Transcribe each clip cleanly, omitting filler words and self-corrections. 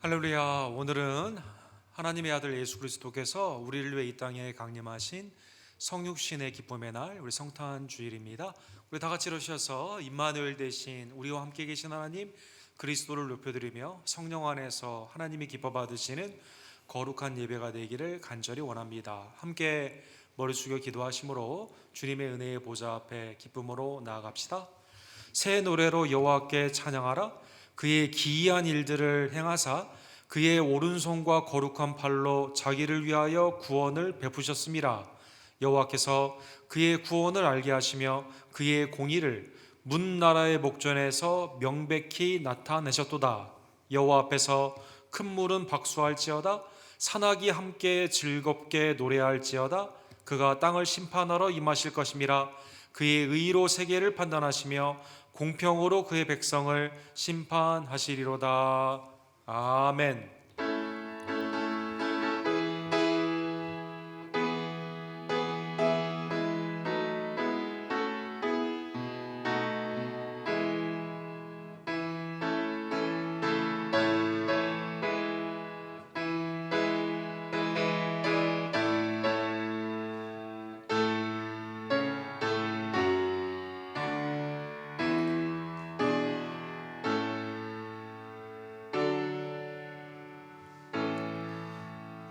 할렐루야. 오늘은 하나님의 아들 예수 그리스도께서 우리를 위해 이 땅에 강림하신 성육신의 기쁨의 날, 우리 성탄 주일입니다. 우리 다 같이 일어서서 임마누엘 대신 우리와 함께 계신 하나님 그리스도를 높여드리며 성령 안에서 하나님이 기뻐 받으시는 거룩한 예배가 되기를 간절히 원합니다. 함께 머리 숙여 기도하심으로 주님의 은혜의 보좌 앞에 기쁨으로 나아갑시다. 새 노래로 여호와께 찬양하라. 그의 기이한 일들을 행하사 그의 오른손과 거룩한 팔로 자기를 위하여 구원을 베푸셨습니다. 여호와께서 그의 구원을 알게 하시며 그의 공의를 문 나라의 목전에서 명백히 나타내셨도다. 여호와 앞에서 큰 물은 박수할지어다. 산악이 함께 즐겁게 노래할지어다. 그가 땅을 심판하러 임하실 것임이라. 그의 의로 세계를 판단하시며 공평으로 그의 백성을 심판하시리로다. 아멘.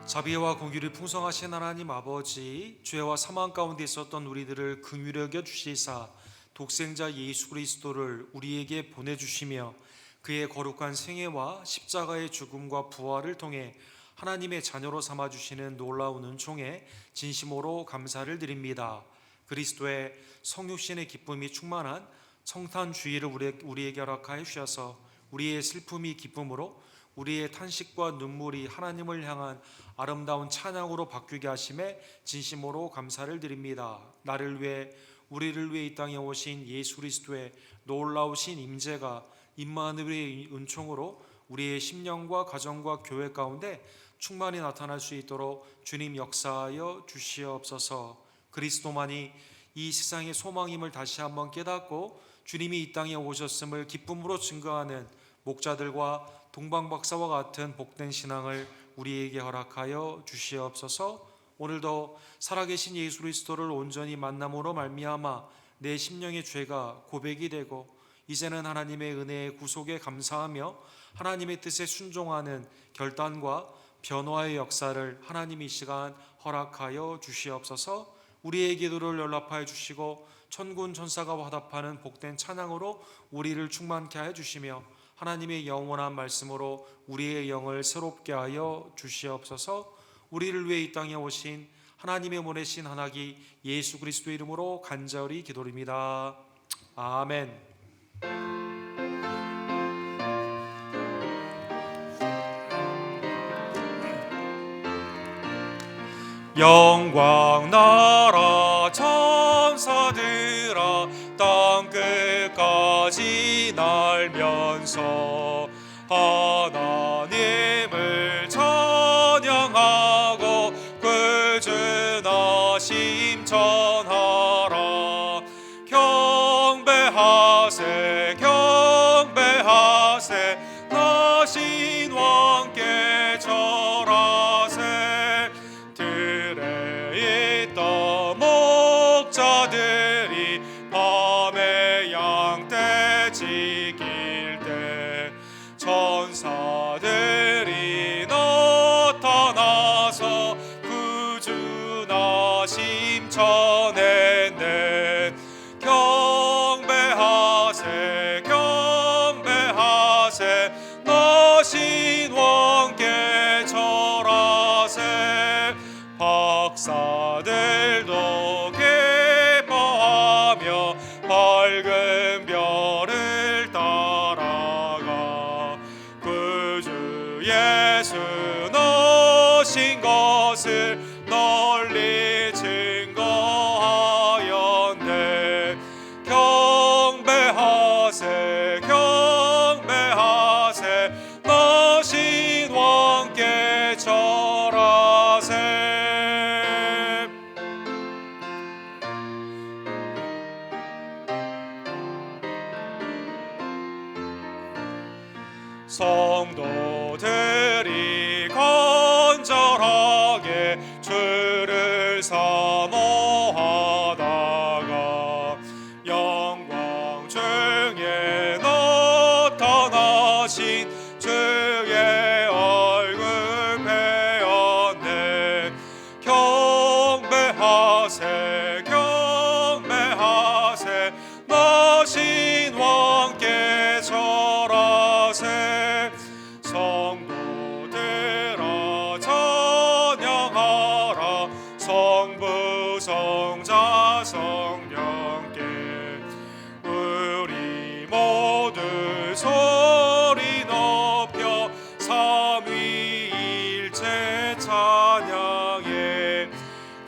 자비와 공의를 풍성하신 하나님 아버지, 죄와 사망 가운데 있었던 우리들을 긍휼히 여겨 주시사 독생자 예수 그리스도를 우리에게 보내주시며 그의 거룩한 생애와 십자가의 죽음과 부활을 통해 하나님의 자녀로 삼아주시는 놀라운 은총에 진심으로 감사를 드립니다. 그리스도의 성육신의 기쁨이 충만한 성탄 주일을 우리에게 허락하여 주셔서 우리의 슬픔이 기쁨으로, 우리의 탄식과 눈물이 하나님을 향한 아름다운 찬양으로 바뀌게 하심에 진심으로 감사를 드립니다. 나를 위해, 우리를 위해 이 땅에 오신 예수 그리스도의 놀라우신 임재가 임마누엘의 은총으로 우리의 심령과 가정과 교회 가운데 충만히 나타날 수 있도록 주님 역사하여 주시옵소서. 그리스도만이 이 세상의 소망임을 다시 한번 깨닫고 주님이 이 땅에 오셨음을 기쁨으로 증거하는 목자들과 동방박사와 같은 복된 신앙을 우리에게 허락하여 주시옵소서. 오늘도 살아계신 예수 그리스도를 온전히 만남으로 말미암아 내 심령의 죄가 고백이 되고, 이제는 하나님의 은혜의 구속에 감사하며 하나님의 뜻에 순종하는 결단과 변화의 역사를 하나님이 이 시간 허락하여 주시옵소서. 우리의 기도를 연락하여 주시고 천군 천사가 화답하는 복된 찬양으로 우리를 충만케 하여 주시며 하나님의 영원한 말씀으로 우리의 영을 새롭게 하여 주시옵소서. 우리를 위해 이 땅에 오신 하나님의 보내신 한아기 예수 그리스도 이름으로 간절히 기도드립니다. 아멘. 영광 나라 천사들아 땅 끝까지 날면서 하나님을 찬양하고 꾸준하심 전하라. 경배하세 경배하세 나신 왕께 절하세. 들에 있던 목자들이 밤에 양떼 지킬 때 천사들이 나타나서 구주나심 전했네. 경배하세 경배하세 나신 왕께 절하세. 박사들도 기뻐하며 밝은 별을 따라가 구주 예수 나신 것을 널리 증거하였네. 경배하세 경배하세 나신 왕께 절하세. 성도들이 간절하게 주를 사모하다가 영광 중에 나타나신 주의 얼굴 배웠네. 경배하세 경배하세 나신 왕께 절하세. 성도들아 찬양하라 성부 성자 성령께. 우리 모두 소리 높여 삼위일체 찬양해.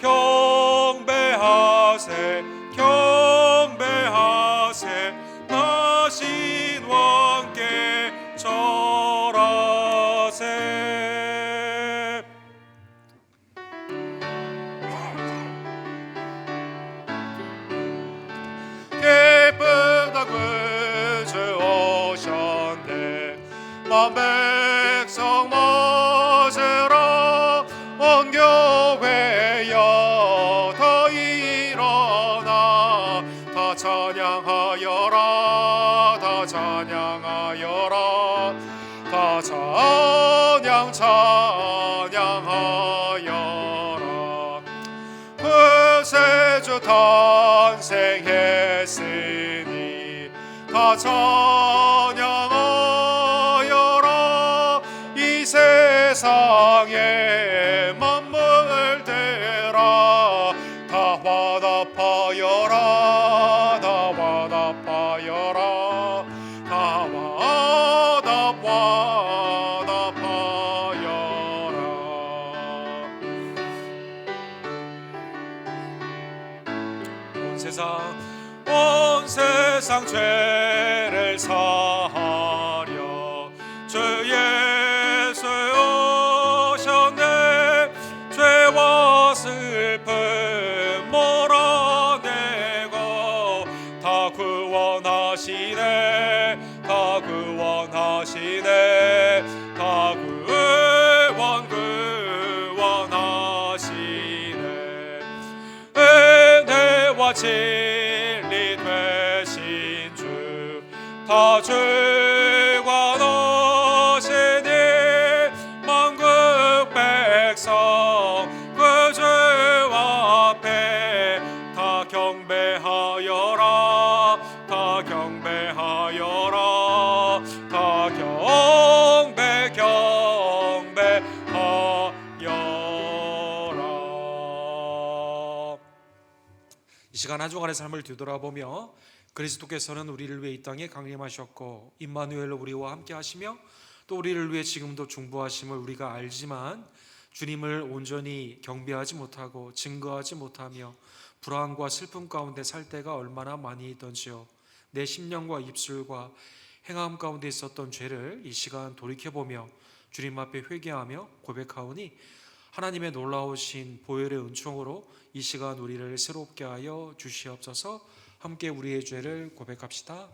경배하세 경배하세 나신 왕께 절하세. 기쁘다 구주 오셨네. 만 백성 모시러 온 교회여 다 일어나 다 찬양하여라 다 찬양하여라 다 찬양하여라. 구세주 탄생했으니 다 찬양하여라. 이 세상에 만물들아 다 화답하여라 다 화답하여라 다 화답하여라. 온 세상 죄를 사하려 주 예수 오셨네. 죄와 슬픔 몰아내고 다 구원하시네 다 구원하시네 다 구원하시네. 은혜와 진리 되신 주 다 주관하시니 만국 백성 그 주 앞에 다 경배하여라 다 경배하여라 다 경배하여라. 이 시간 한 주간의 삶을 뒤돌아보며 그리스도께서는 우리를 위해 이 땅에 강림하셨고 임마누엘로 우리와 함께 하시며 또 우리를 위해 지금도 중보하심을 우리가 알지만 주님을 온전히 경배하지 못하고 증거하지 못하며 불안과 슬픔 가운데 살 때가 얼마나 많이 있던지요. 내 심령과 입술과 행함 가운데 있었던 죄를 이 시간 돌이켜보며 주님 앞에 회개하며 고백하오니 하나님의 놀라우신 보혈의 은총으로 이 시간 우리를 새롭게 하여 주시옵소서. 함께 우리의 죄를 고백합시다.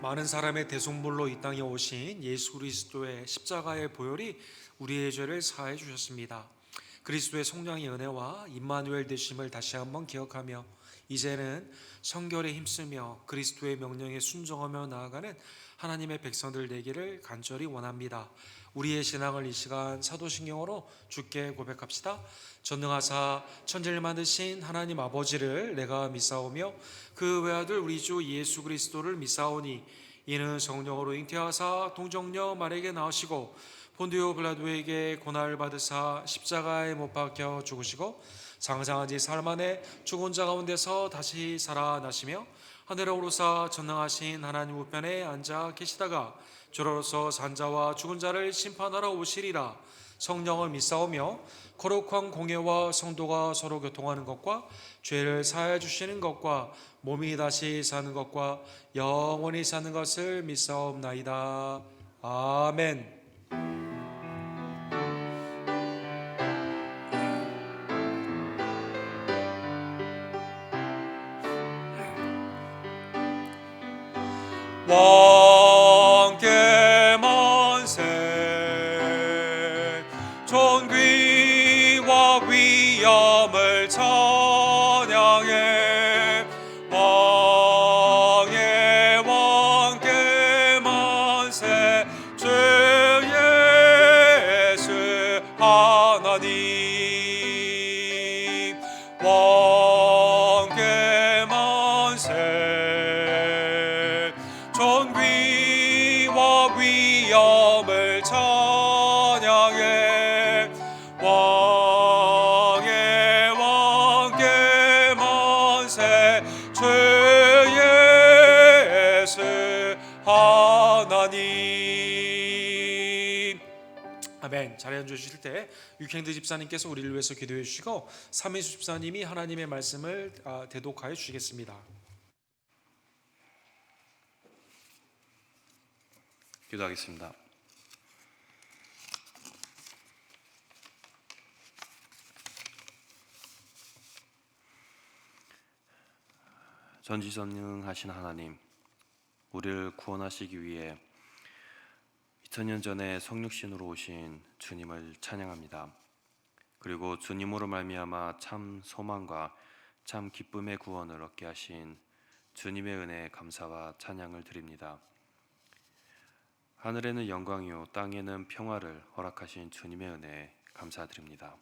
많은 사람의 대속물로 이 땅에 오신 예수 그리스도의 십자가의 보혈이 우리의 죄를 사해 주셨습니다. 그리스도의 성령의 은혜와 임마누엘 되심을 다시 한번 기억하며 이제는 성결에 힘쓰며 그리스도의 명령에 순종하며 나아가는 하나님의 백성들 되기를 간절히 원합니다. 우리의 신앙을 이 시간 사도신경으로 주께 고백합시다. 전능하사 천지를 만드신 하나님 아버지를 내가 믿사오며 그 외아들 우리 주 예수 그리스도를 믿사오니 이는 성령으로 잉태하사 동정녀 마리아에게 나으시고 본디오 빌라도에게 고난을 받으사 십자가에 못 박혀 죽으시고 장사한 지 사흘 만에 죽은 자 가운데서 다시 살아나시며 하늘에 오르사 전능하신 하나님 우편에 앉아 계시다가 주로서 산자와 죽은 자를 심판하러 오시리라. 성령을 믿사오며 거룩한 공예와 성도가 서로 교통하는 것과 죄를 사하여 주시는 것과 몸이 다시 사는 것과 영원히 사는 것을 믿사옵나이다. 아멘. 왕께 만세 존귀와 위엄을 찬양해 왕의 왕께 만세 주 예수 하나님 왕께 만세 존귀와 위엄을 찬양해 왕의 왕께 만세 주 예수 하나님. 아멘. 자리 앉으실 때 육행대 집사님께서 우리를 위해서 기도해 주시고 삼인수 집사님이 하나님의 말씀을 대독하여 주시겠습니다. 기도하겠습니다. 전지전능하신 하나님, 우리를 구원하시기 위해 2000년 전에 성육신으로 오신 주님을 찬양합니다. 그리고 주님으로 말미암아 참 소망과 참 기쁨의 구원을 얻게 하신 주님의 은혜에 감사와 찬양을 드립니다. 하늘에는 영광이요 땅에는 평화를 허락하신 주님의 은혜에 감사드립니다.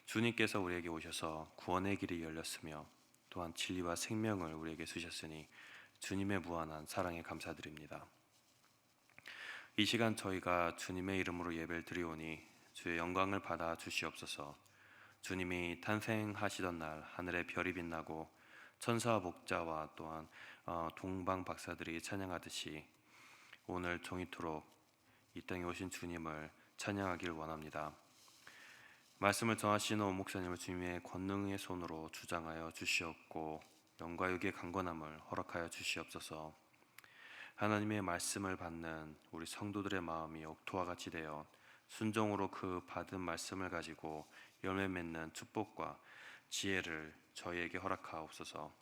주님께서 우리에게 오셔서 구원의 길이 열렸으며 또한 진리와 생명을 우리에게 주셨으니 주님의 무한한 사랑에 감사드립니다. 이 시간 저희가 주님의 이름으로 예배를 드리오니 주의 영광을 받아 주시옵소서. 주님이 탄생하시던 날 하늘에 별이 빛나고 천사와 목자와 또한 동방 박사들이 찬양하듯이 오늘 종이토록 이 땅에 오신 주님을 찬양하길 원합니다. 말씀을 전하시는 오 목사님을 주님의 권능의 손으로 주장하여 주시옵고 영과육의 강건함을 허락하여 주시옵소서. 하나님의 말씀을 받는 우리 성도들의 마음이 옥토와 같이 되어 순종으로 그 받은 말씀을 가지고 열매 맺는 축복과 지혜를 저희에게 허락하옵소서.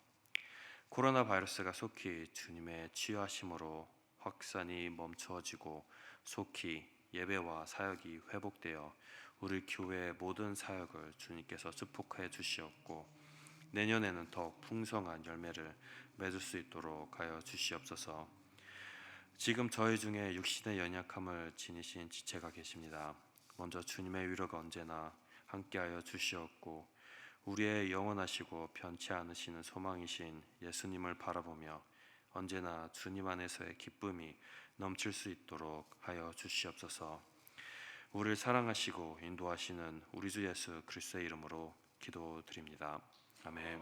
코로나 바이러스가 속히 주님의 치유하심으로 확산이 멈추어지고 속히 예배와 사역이 회복되어 우리 교회의 모든 사역을 주님께서 축복해 주시옵고 내년에는 더욱 풍성한 열매를 맺을 수 있도록 하여 주시옵소서. 지금 저희 중에 육신의 연약함을 지니신 지체가 계십니다. 먼저 주님의 위로가 언제나 함께하여 주시옵고 우리의 영원하시고 변치 않으시는 소망이신 예수님을 바라보며 언제나 주님 안에서의 기쁨이 넘칠 수 있도록 하여 주시옵소서. 우리를 사랑하시고 인도하시는 우리 주 예수 그리스도의 이름으로 기도드립니다. 아멘.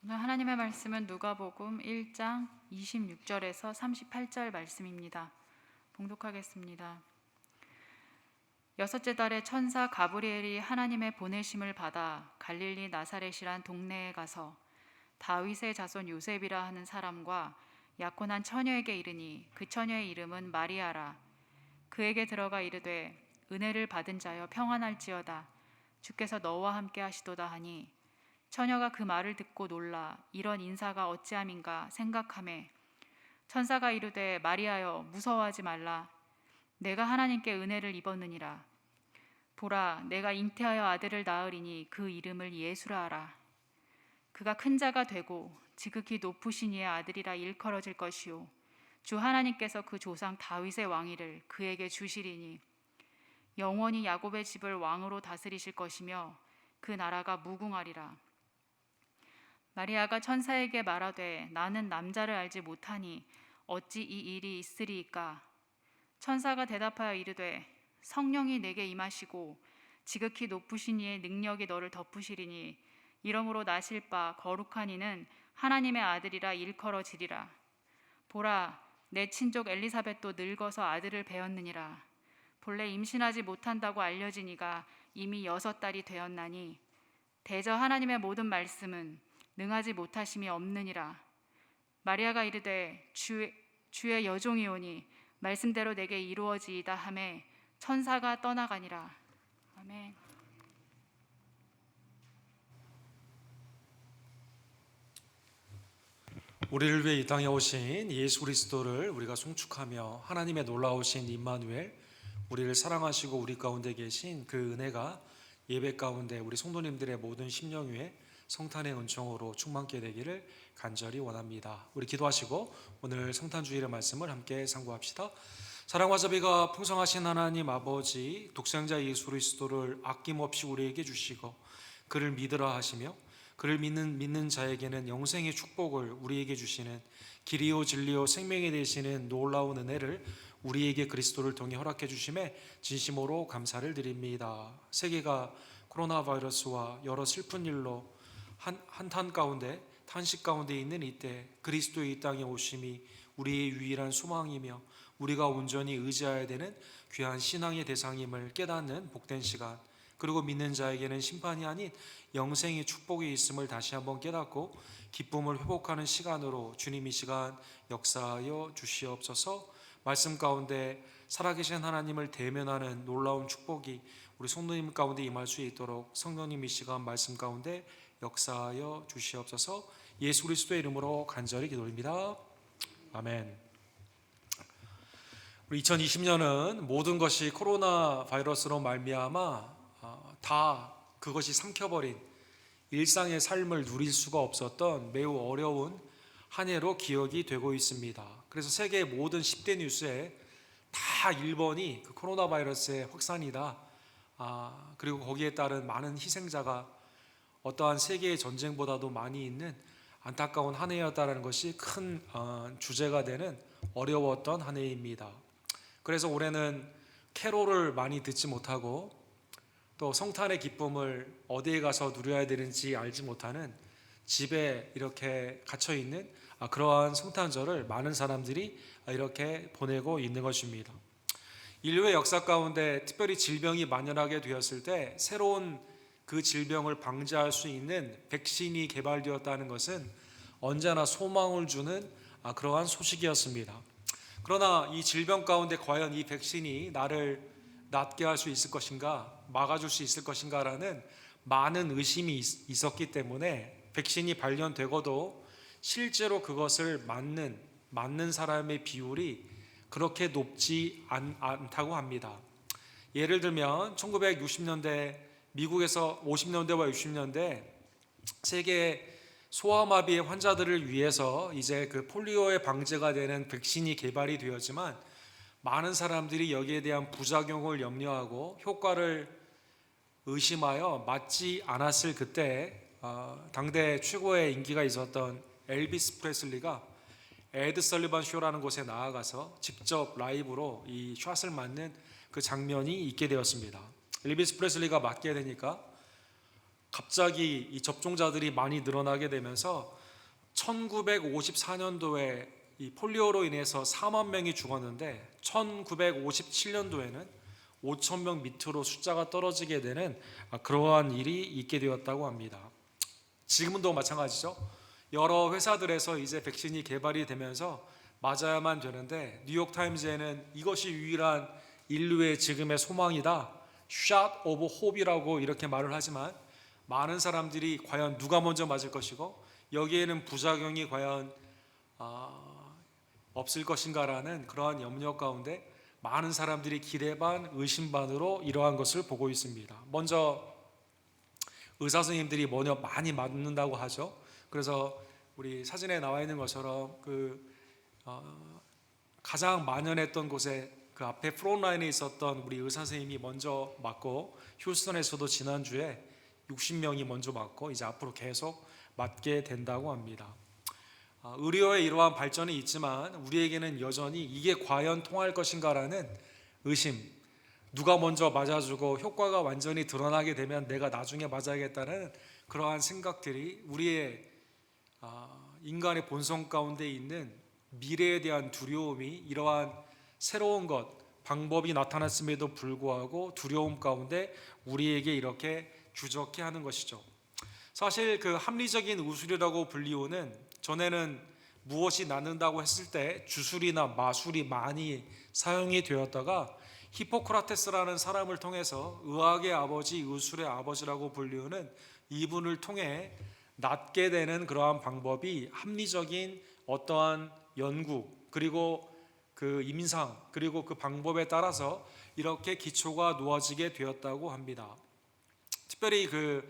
오늘 하나님의 말씀은 누가복음 1장 26절에서 38절 말씀입니다. 봉독하겠습니다. 여섯째 달에 천사 가브리엘이 하나님의 보내심을 받아 갈릴리 나사렛이란 동네에 가서 다윗의 자손 요셉이라 하는 사람과 약혼한 처녀에게 이르니 그 처녀의 이름은 마리아라. 그에게 들어가 이르되 은혜를 받은 자여 평안할지어다. 주께서 너와 함께 하시도다 하니 처녀가 그 말을 듣고 놀라 이런 인사가 어찌함인가 생각하매 천사가 이르되 마리아여 무서워하지 말라. 내가 하나님께 은혜를 입었느니라. 보라 내가 잉태하여 아들을 낳으리니 그 이름을 예수라 하라. 그가 큰 자가 되고 지극히 높으신 이의 아들이라 일컬어질 것이요 주 하나님께서 그 조상 다윗의 왕위를 그에게 주시리니 영원히 야곱의 집을 왕으로 다스리실 것이며 그 나라가 무궁하리라. 마리아가 천사에게 말하되 나는 남자를 알지 못하니 어찌 이 일이 있으리이까? 천사가 대답하여 이르되 성령이 내게 임하시고 지극히 높으신 이의 능력이 너를 덮으시리니 이러므로 나실 바 거룩한 이는 하나님의 아들이라 일컬어지리라. 보라, 내 친족 엘리사벳도 늙어서 아들을 배었느니라. 본래 임신하지 못한다고 알려진 이가 이미 6달이 되었나니 대저 하나님의 모든 말씀은 능하지 못하심이 없느니라. 마리아가 이르되 주의 여종이오니 말씀대로 내게 이루어지이다 하매 천사가 떠나가니라. 아멘. 우리를 위해 이 땅에 오신 예수 그리스도를 우리가 송축하며 하나님의 놀라우신 임마누엘, 우리를 사랑하시고 우리 가운데 계신 그 은혜가 예배 가운데 우리 성도님들의 모든 심령 위에 성탄의 은총으로 충만케 되기를 간절히 원합니다. 우리 기도하시고 오늘 성탄주일의 말씀을 함께 상고합시다. 사랑과 자비가 풍성하신 하나님 아버지, 독생자 예수 그리스도를 아낌없이 우리에게 주시고 그를 믿으라 하시며 그를 믿는 자에게는 영생의 축복을 우리에게 주시는 길이요 진리요 생명이 되시는 놀라운 은혜를 우리에게 그리스도를 통해 허락해 주심에 진심으로 감사를 드립니다. 세계가 코로나 바이러스와 여러 슬픈 일로 한탄 가운데 탄식 가운데 있는 이때 그리스도의 이 땅에 오심이 우리의 유일한 소망이며 우리가 온전히 의지해야 되는 귀한 신앙의 대상임을 깨닫는 복된 시간, 그리고 믿는 자에게는 심판이 아닌 영생의 축복이 있음을 다시 한번 깨닫고 기쁨을 회복하는 시간으로 주님 이 시간 역사하여 주시옵소서. 말씀 가운데 살아계신 하나님을 대면하는 놀라운 축복이 우리 성도님 가운데 임할 수 있도록 성령님 이 시간 말씀 가운데 역사하여 주시옵소서. 예수 그리스도의 이름으로 간절히 기도드립니다. 아멘. 우리 2020년은 모든 것이 코로나 바이러스로 말미암아 다 그것이 삼켜버린 일상의 삶을 누릴 수가 없었던 매우 어려운 한 해로 기억이 되고 있습니다. 그래서 세계의 모든 10대 뉴스에 다 1번이 그 코로나 바이러스의 확산이다. 그리고 거기에 따른 많은 희생자가 어떠한 세계의 전쟁보다도 많이 있는 안타까운 한 해였다는 것이 큰 주제가 되는 어려웠던 한 해입니다. 그래서 올해는 캐롤을 많이 듣지 못하고 또 성탄의 기쁨을 어디에 가서 누려야 되는지 알지 못하는 집에 이렇게 갇혀 있는 그러한 성탄절을 많은 사람들이 이렇게 보내고 있는 것입니다. 인류의 역사 가운데 특별히 질병이 만연하게 되었을 때 새로운 그 질병을 방지할 수 있는 백신이 개발되었다는 것은 언제나 소망을 주는 그러한 소식이었습니다. 그러나 이 질병 가운데 과연 이 백신이 나를 낫게 할 수 있을 것인가, 막아줄 수 있을 것인가라는 많은 의심이 있었기 때문에 백신이 발견되고도 실제로 그것을 맞는 사람의 비율이 그렇게 높지 않다고 합니다. 예를 들면 1960년대 미국에서 50년대와 60년대 세계 소아마비의 환자들을 위해서 이제 그 폴리오의 방제가 되는 백신이 개발이 되었지만 많은 사람들이 여기에 대한 부작용을 염려하고 효과를 의심하여 맞지 않았을 그때 당대 최고의 인기가 있었던 엘비스 프레슬리가 에드 설리반 쇼라는 곳에 나아가서 직접 라이브로 이 샷을 맞는 그 장면이 있게 되었습니다. 엘비스 프레슬리가 맞게 되니까 갑자기 이 접종자들이 많이 늘어나게 되면서 1954년도에 이 폴리오로 인해서 4만 명이 죽었는데 1957년도에는 5천 명 밑으로 숫자가 떨어지게 되는 그러한 일이 있게 되었다고 합니다. 지금도 마찬가지죠. 여러 회사들에서 이제 백신이 개발이 되면서 맞아야만 되는데 뉴욕타임즈에는 이것이 유일한 인류의 지금의 소망이다, shot of hope이라고 이렇게 말을 하지만 많은 사람들이 과연 누가 먼저 맞을 것이고 여기에는 부작용이 과연 없을 것인가라는 그러한 염려 가운데 많은 사람들이 기대 반 의심 반으로 이러한 것을 보고 있습니다. 먼저 의사 선생님들이 많이 맞는다고 하죠. 그래서 우리 사진에 나와 있는 것처럼 가장 만연했던 곳에 그 앞에 프론라인에 있었던 우리 의사 선생님이 먼저 맞고, 휴스턴에서도 지난주에 60명이 먼저 맞고 이제 앞으로 계속 맞게 된다고 합니다. 의료의 이러한 발전이 있지만 우리에게는 여전히 이게 과연 통할 것인가라는 의심, 누가 먼저 맞아주고 효과가 완전히 드러나게 되면 내가 나중에 맞아야겠다는 그러한 생각들이 우리의 인간의 본성 가운데 있는 미래에 대한 두려움이, 이러한 새로운 것, 방법이 나타났음에도 불구하고 두려움 가운데 우리에게 이렇게 주저케 하는 것이죠. 사실 그 합리적인 의술이라고 불리우는, 전에는 무엇이 낫는다고 했을 때 주술이나 마술이 많이 사용이 되었다가 히포크라테스라는 사람을 통해서 의학의 아버지, 의술의 아버지라고 불리우는 이분을 통해 낫게 되는 그러한 방법이 합리적인 어떠한 연구, 그리고 그 임상, 그리고 그 방법에 따라서 이렇게 기초가 놓아지게 되었다고 합니다. 특별히 그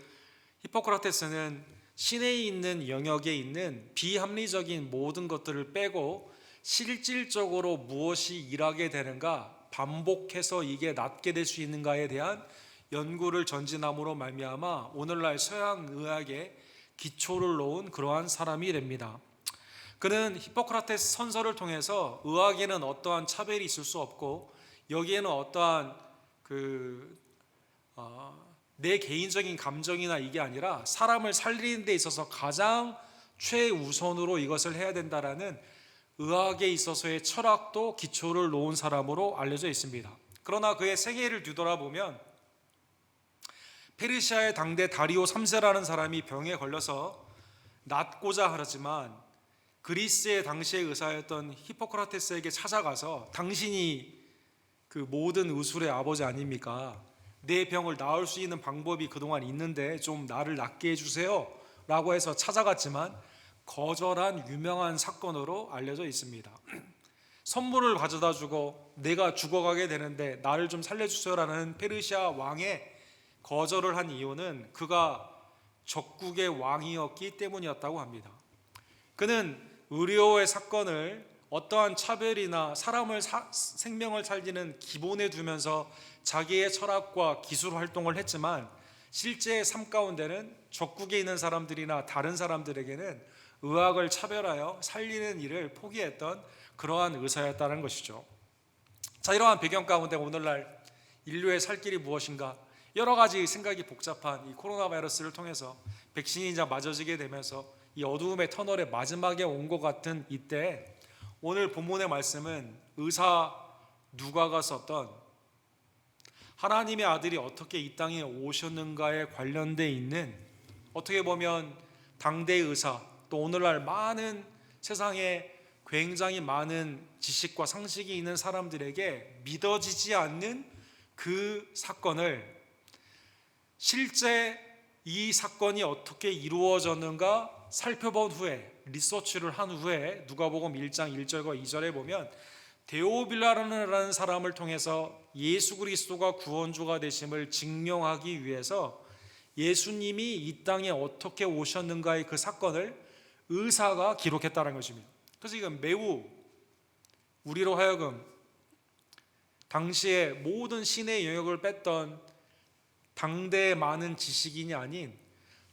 히포크라테스는 신에 있는 영역에 있는 비합리적인 모든 것들을 빼고 실질적으로 무엇이 일하게 되는가, 반복해서 이게 낫게 될 수 있는가에 대한 연구를 전진함으로 말미암아 오늘날 서양 의학의 기초를 놓은 그러한 사람이 됩니다. 그는 히포크라테스 선서를 통해서 의학에는 어떠한 차별이 있을 수 없고, 여기에는 어떠한 내 개인적인 감정이나 이게 아니라 사람을 살리는 데 있어서 가장 최우선으로 이것을 해야 된다라는 의학에 있어서의 철학도 기초를 놓은 사람으로 알려져 있습니다. 그러나 그의 생애를 뒤돌아보면 페르시아의 당대 다리오 3세라는 사람이 병에 걸려서 낫고자 하지만 그리스의 당시의 의사였던 히포크라테스에게 찾아가서, 당신이 그 모든 의술의 아버지 아닙니까? 내 병을 나을 수 있는 방법이 그동안 있는데 좀 나를 낫게 해주세요 라고 해서 찾아갔지만 거절한 유명한 사건으로 알려져 있습니다. 선물을 가져다 주고 내가 죽어가게 되는데 나를 좀 살려주세요 라는 페르시아 왕의 거절을 한 이유는 그가 적국의 왕이었기 때문이었다고 합니다. 그는 의료의 사건을 어떠한 차별이나 사람을 생명을 살리는 기본에 두면서 자기의 철학과 기술 활동을 했지만, 실제 삶 가운데는 적국에 있는 사람들이나 다른 사람들에게는 의학을 차별하여 살리는 일을 포기했던 그러한 의사였다는 것이죠. 자, 이러한 배경 가운데 오늘날 인류의 살 길이 무엇인가, 여러 가지 생각이 복잡한 이 코로나 바이러스를 통해서 백신이 이제 맞아지게 되면서 이 어두움의 터널의 마지막에 온 것 같은 이때, 오늘 본문의 말씀은 의사 누가가 썼던 하나님의 아들이 어떻게 이 땅에 오셨는가에 관련돼 있는, 어떻게 보면 당대 의사, 또 오늘날 많은 세상에 굉장히 많은 지식과 상식이 있는 사람들에게 믿어지지 않는 그 사건을, 실제 이 사건이 어떻게 이루어졌는가 살펴본 후에, 리서치를 한 후에 누가복음 1장 1절과 2절에 보면 데오빌라라는 사람을 통해서 예수 그리스도가 구원주가 되심을 증명하기 위해서 예수님이 이 땅에 어떻게 오셨는가의 그 사건을 의사가 기록했다는 것입니다. 그래서 이건 매우 우리로 하여금 당시에 모든 신의 영역을 뺐던 당대의 많은 지식인이 아닌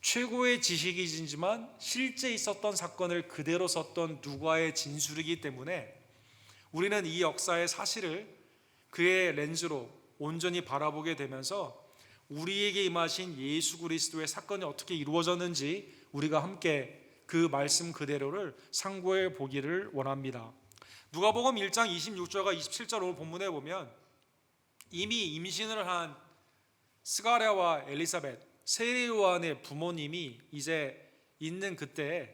최고의 지식이지만 실제 있었던 사건을 그대로 썼던 누가의 진술이기 때문에 우리는 이 역사의 사실을 그의 렌즈로 온전히 바라보게 되면서 우리에게 임하신 예수 그리스도의 사건이 어떻게 이루어졌는지 우리가 함께 그 말씀 그대로를 상고해 보기를 원합니다. 누가복음 1장 26절과 27절 오늘 본문에 보면 이미 임신을 한 스가랴와 엘리사벳, 세례 요한의 부모님이 이제 있는 그때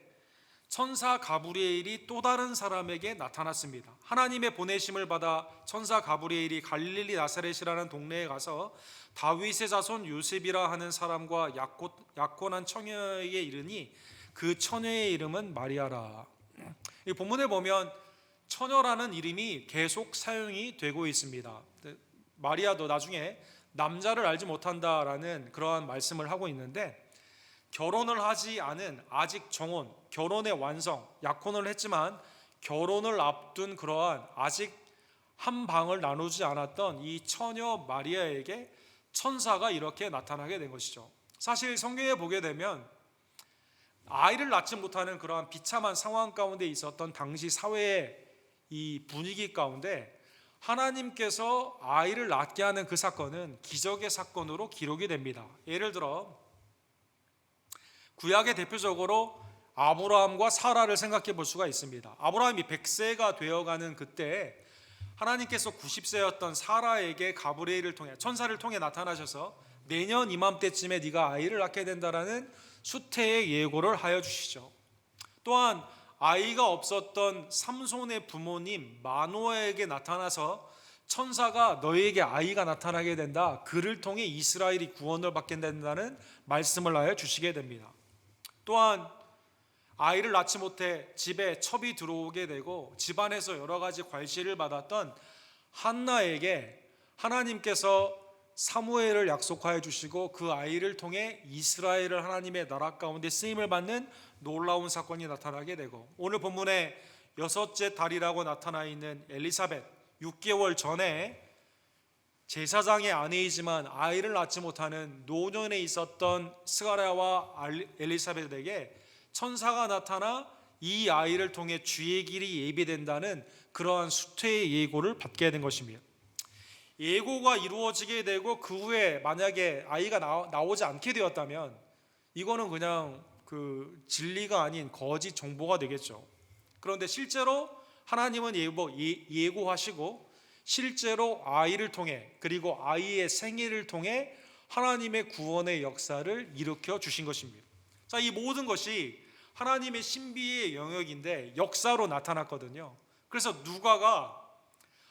천사 가브리엘이 또 다른 사람에게 나타났습니다. 하나님의 보내심을 받아 천사 가브리엘이 갈릴리 나사렛이라는 동네에 가서 다윗의 자손 요셉이라 하는 사람과 약혼한 처녀에게 이르니 그 처녀의 이름은 마리아라. 이 본문에 보면 처녀라는 이름이 계속 사용이 되고 있습니다. 마리아도 나중에 남자를 알지 못한다라는 그러한 말씀을 하고 있는데, 결혼을 하지 않은 아직 정혼, 결혼의 완성, 약혼을 했지만 결혼을 앞둔 그러한 아직 한 방을 나누지 않았던 이 처녀 마리아에게 천사가 이렇게 나타나게 된 것이죠. 사실 성경에 보게 되면 아이를 낳지 못하는 그러한 비참한 상황 가운데 있었던 당시 사회의 이 분위기 가운데 하나님께서 아이를 낳게 하는 그 사건은 기적의 사건으로 기록이 됩니다. 예를 들어 구약의 대표적으로 아브라함과 사라를 생각해 볼 수가 있습니다. 아브라함이 100세가 되어가는 그때 하나님께서 90세였던 사라에게 가브리엘을 통해 천사를 통해 나타나셔서 내년 이맘때쯤에 네가 아이를 낳게 된다라는 수태의 예고를 하여 주시죠. 또한 아이가 없었던 삼손의 부모님 마노아에게 나타나서 천사가 너희에게 아이가 나타나게 된다, 그를 통해 이스라엘이 구원을 받게 된다는 말씀을 하여 주시게 됩니다. 또한 아이를 낳지 못해 집에 첩이 들어오게 되고 집안에서 여러 가지 괄시를 받았던 한나에게 하나님께서 사무엘을 약속하여 주시고 그 아이를 통해 이스라엘을 하나님의 나라 가운데 쓰임을 받는 놀라운 사건이 나타나게 되고, 오늘 본문에 여섯째 달이라고 나타나 있는 엘리사벳, 6개월 전에 제사장의 아내이지만 아이를 낳지 못하는 노년에 있었던 스가랴와 엘리사벳에게 천사가 나타나 이 아이를 통해 주의 길이 예비된다는 그러한 수태의 예고를 받게 된 것입니다. 예고가 이루어지게 되고 그 후에 만약에 아이가 나오지 않게 되었다면 이거는 그냥 그 진리가 아닌 거짓 정보가 되겠죠. 그런데 실제로 하나님은 예고하시고 실제로 아이를 통해, 그리고 아이의 생애를 통해 하나님의 구원의 역사를 일으켜 주신 것입니다. 자, 이 모든 것이 하나님의 신비의 영역인데 역사로 나타났거든요. 그래서 누가가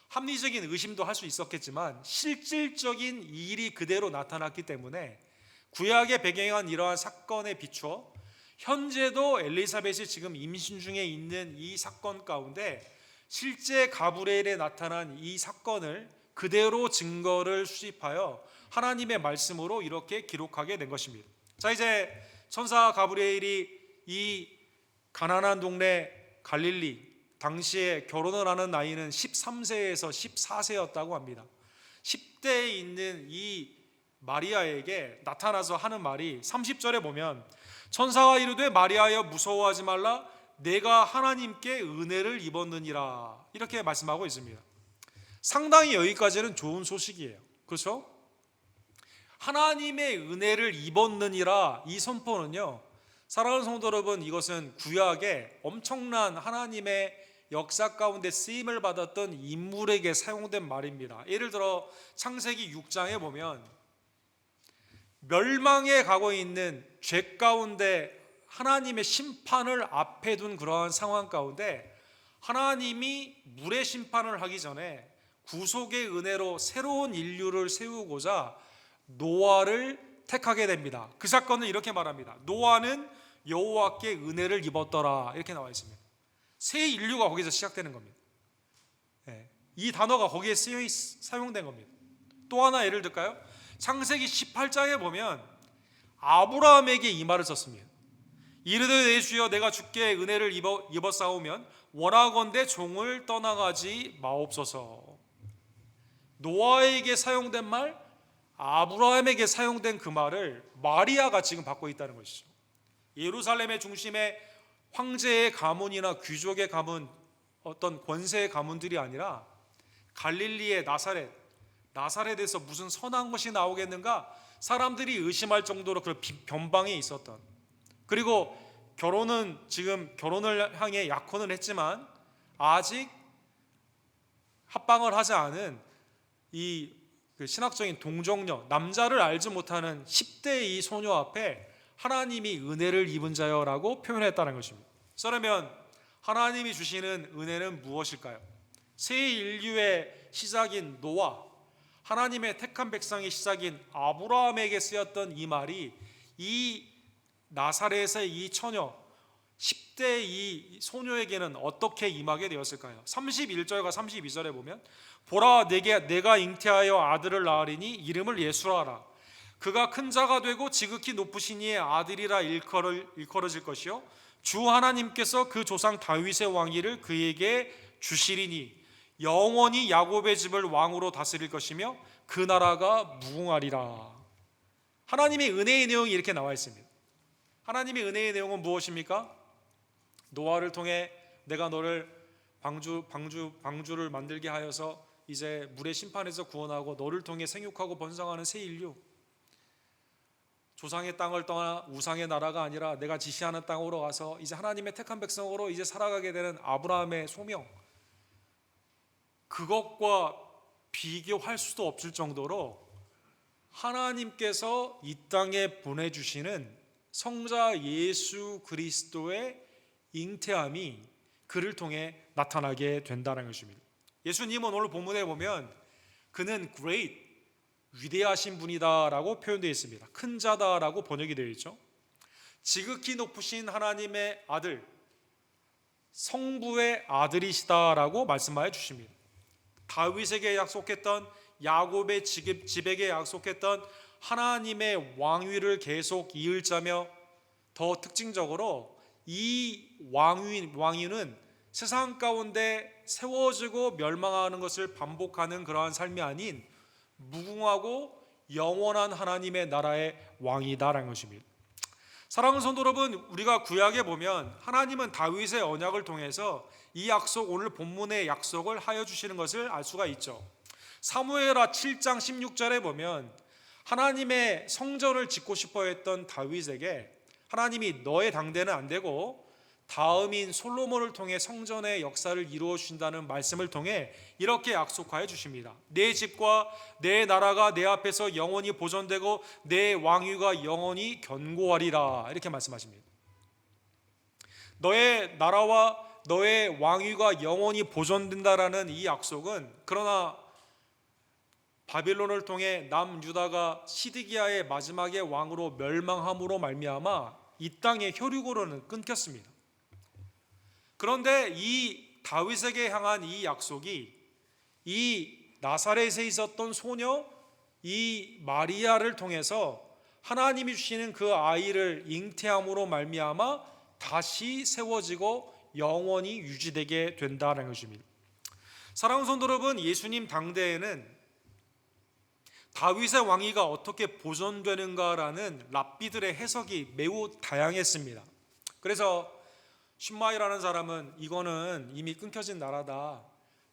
합리적인 의심도 할 수 있었겠지만 실질적인 일이 그대로 나타났기 때문에 구약에 배경한 이러한 사건에 비추어 현재도 엘리사벳이 지금 임신 중에 있는 이 사건 가운데 실제 가브리엘에 나타난 이 사건을 그대로 증거를 수집하여 하나님의 말씀으로 이렇게 기록하게 된 것입니다. 자, 이제 천사 가브리엘이 이 가나안 동네 갈릴리, 당시에 결혼을 하는 나이는 13세에서 14세였다고 합니다. 10대에 있는 이 마리아에게 나타나서 하는 말이 30절에 보면 천사가 이르되 마리아여 무서워하지 말라, 내가 하나님께 은혜를 입었느니라, 이렇게 말씀하고 있습니다. 상당히 여기까지는 좋은 소식이에요. 그렇죠? 하나님의 은혜를 입었느니라, 이 선포는요, 사랑하는 성도 여러분, 이것은 구약에 엄청난 하나님의 역사 가운데 쓰임을 받았던 인물에게 사용된 말입니다. 예를 들어 창세기 6장에 보면 멸망에 가고 있는 죄 가운데 하나님의 심판을 앞에 둔 그러한 상황 가운데 하나님이 물의 심판을 하기 전에 구속의 은혜로 새로운 인류를 세우고자 노아를 택하게 됩니다. 그 사건은 이렇게 말합니다. 노아는 여호와께 은혜를 입었더라, 이렇게 나와 있습니다. 새 인류가 거기서 시작되는 겁니다. 이 단어가 거기에 사용된 겁니다. 또 하나 예를 들까요? 창세기 18장에 보면 아브라함에게 이 말을 썼습니다. 이르되 내 주여 내가 주께 은혜를 입었사오면 원하건대 종을 떠나가지 마옵소서. 노아에게 사용된 말, 아브라함에게 사용된 그 말을 마리아가 지금 받고 있다는 것이죠. 예루살렘의 중심에 황제의 가문이나 귀족의 가문, 어떤 권세의 가문들이 아니라 갈릴리의 나사렛에서 무슨 선한 것이 나오겠는가, 사람들이 의심할 정도로 그 변방에 있었던, 그리고 결혼을 향해 약혼을 했지만 아직 합방을 하지 않은 이 신학적인 동정녀, 남자를 알지 못하는 10대의 이 소녀 앞에 하나님이 은혜를 입은 자여라고 표현했다는 것입니다. 그러면 하나님이 주시는 은혜는 무엇일까요? 새 인류의 시작인 노아, 하나님의 택한 백성의 시작인 아브라함에게 쓰였던 이 말이 이 나사렛의 이 처녀 10대 이 소녀에게는 어떻게 임하게 되었을까요? 31절과 32절에 보면 보라 내가 잉태하여 아들을 낳으리니 이름을 예수라 하라. 그가 큰 자가 되고 지극히 높으신 이의 아들이라 일컬어질 것이요 주 하나님께서 그 조상 다윗의 왕위를 그에게 주시리니 영원히 야곱의 집을 왕으로 다스릴 것이며 그 나라가 무궁하리라. 하나님의 은혜의 내용이 이렇게 나와 있습니다. 하나님의 은혜의 내용은 무엇입니까? 노아를 통해 내가 너를 방주를 만들게 하여서 이제 물의 심판에서 구원하고 너를 통해 생육하고 번성하는 새 인류, 조상의 땅을 떠나 우상의 나라가 아니라 내가 지시하는 땅으로 가서 이제 하나님의 택한 백성으로 이제 살아가게 되는 아브라함의 소명, 그것과 비교할 수도 없을 정도로 하나님께서 이 땅에 보내주시는 성자 예수 그리스도의 잉태함이 그를 통해 나타나게 된다는 것입니다. 예수님은 오늘 본문에 보면 그는 great, 위대하신 분이다라고 표현되어 있습니다. 큰 자다라고 번역이 되어 있죠. 지극히 높으신 하나님의 아들, 성부의 아들이시다라고 말씀하여 주십니다. 다윗에게 약속했던, 야곱의 집에게 약속했던 하나님의 왕위를 계속 이을 자며, 더 특징적으로 이 왕위는 세상 가운데 세워지고 멸망하는 것을 반복하는 그러한 삶이 아닌 무궁하고 영원한 하나님의 나라의 왕이다라는 것입니다. 사랑하는 성도 여러분, 우리가 구약에 보면 하나님은 다윗의 언약을 통해서 이 약속, 오늘 본문의 약속을 하여 주시는 것을 알 수가 있죠. 사무엘하 7장 16절에 보면 하나님의 성전을 짓고 싶어 했던 다윗에게 하나님이 너의 당대는 안 되고 다음인 솔로몬을 통해 성전의 역사를 이루어 주신다는 말씀을 통해 이렇게 약속하여 주십니다. 내 집과 내 나라가 내 앞에서 영원히 보존되고 내 왕위가 영원히 견고하리라, 이렇게 말씀하십니다. 너의 나라와 너의 왕위가 영원히 보존된다라는 이 약속은, 그러나 바빌론을 통해 남유다가 시드기야의 마지막의 왕으로 멸망함으로 말미암아 이 땅의 혈육으로는 끊겼습니다. 그런데 이 다윗에게 향한 이 약속이 이 나사렛에 있었던 소녀 이 마리아를 통해서 하나님이 주시는 그 아이를 잉태함으로 말미암아 다시 세워지고 영원히 유지되게 된다는 것입니다. 사랑하는 성도 여러분, 예수님 당대에는 다윗의 왕위가 어떻게 보존되는가라는 랍비들의 해석이 매우 다양했습니다. 그래서 슌마이라는 사람은 이거는 이미 끊겨진 나라다,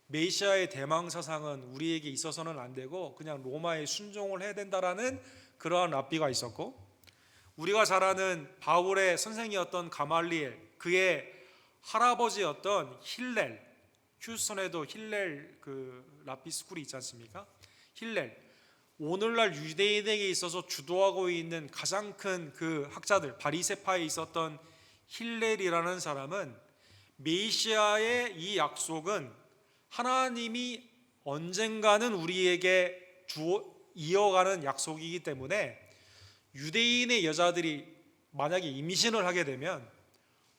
메시아의 대망 사상은 우리에게 있어서는 안 되고 그냥 로마에 순종을 해야 된다라는 그러한 랍비가 있었고, 우리가 잘 아는 바울의 선생이었던 가말리엘, 그의 할아버지였던 힐렐, 휴스턴에도 힐렐 그 랍비 스쿨이 있지 않습니까? 힐렐, 오늘날 유대인에게 있어서 주도하고 있는 가장 큰 그 학자들, 바리새파에 있었던 힐렐이라는 사람은 메시아의 이 약속은 하나님이 언젠가는 우리에게 이어가는 약속이기 때문에 유대인의 여자들이 만약에 임신을 하게 되면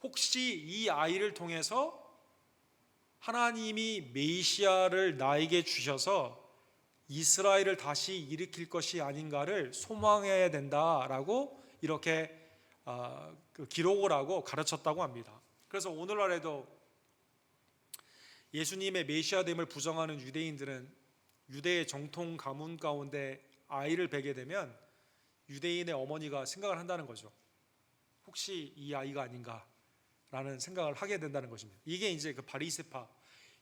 혹시 이 아이를 통해서 하나님이 메시아를 나에게 주셔서 이스라엘을 다시 일으킬 것이 아닌가를 소망해야 된다라고 이렇게 기록을 하고 가르쳤다고 합니다. 그래서 오늘날에도 예수님의 메시아됨을 부정하는 유대인들은 유대의 정통 가문 가운데 아이를 베게 되면 유대인의 어머니가 생각을 한다는 거죠. 혹시 이 아이가 아닌가라는 생각을 하게 된다는 것입니다. 이게 이제 그 바리새파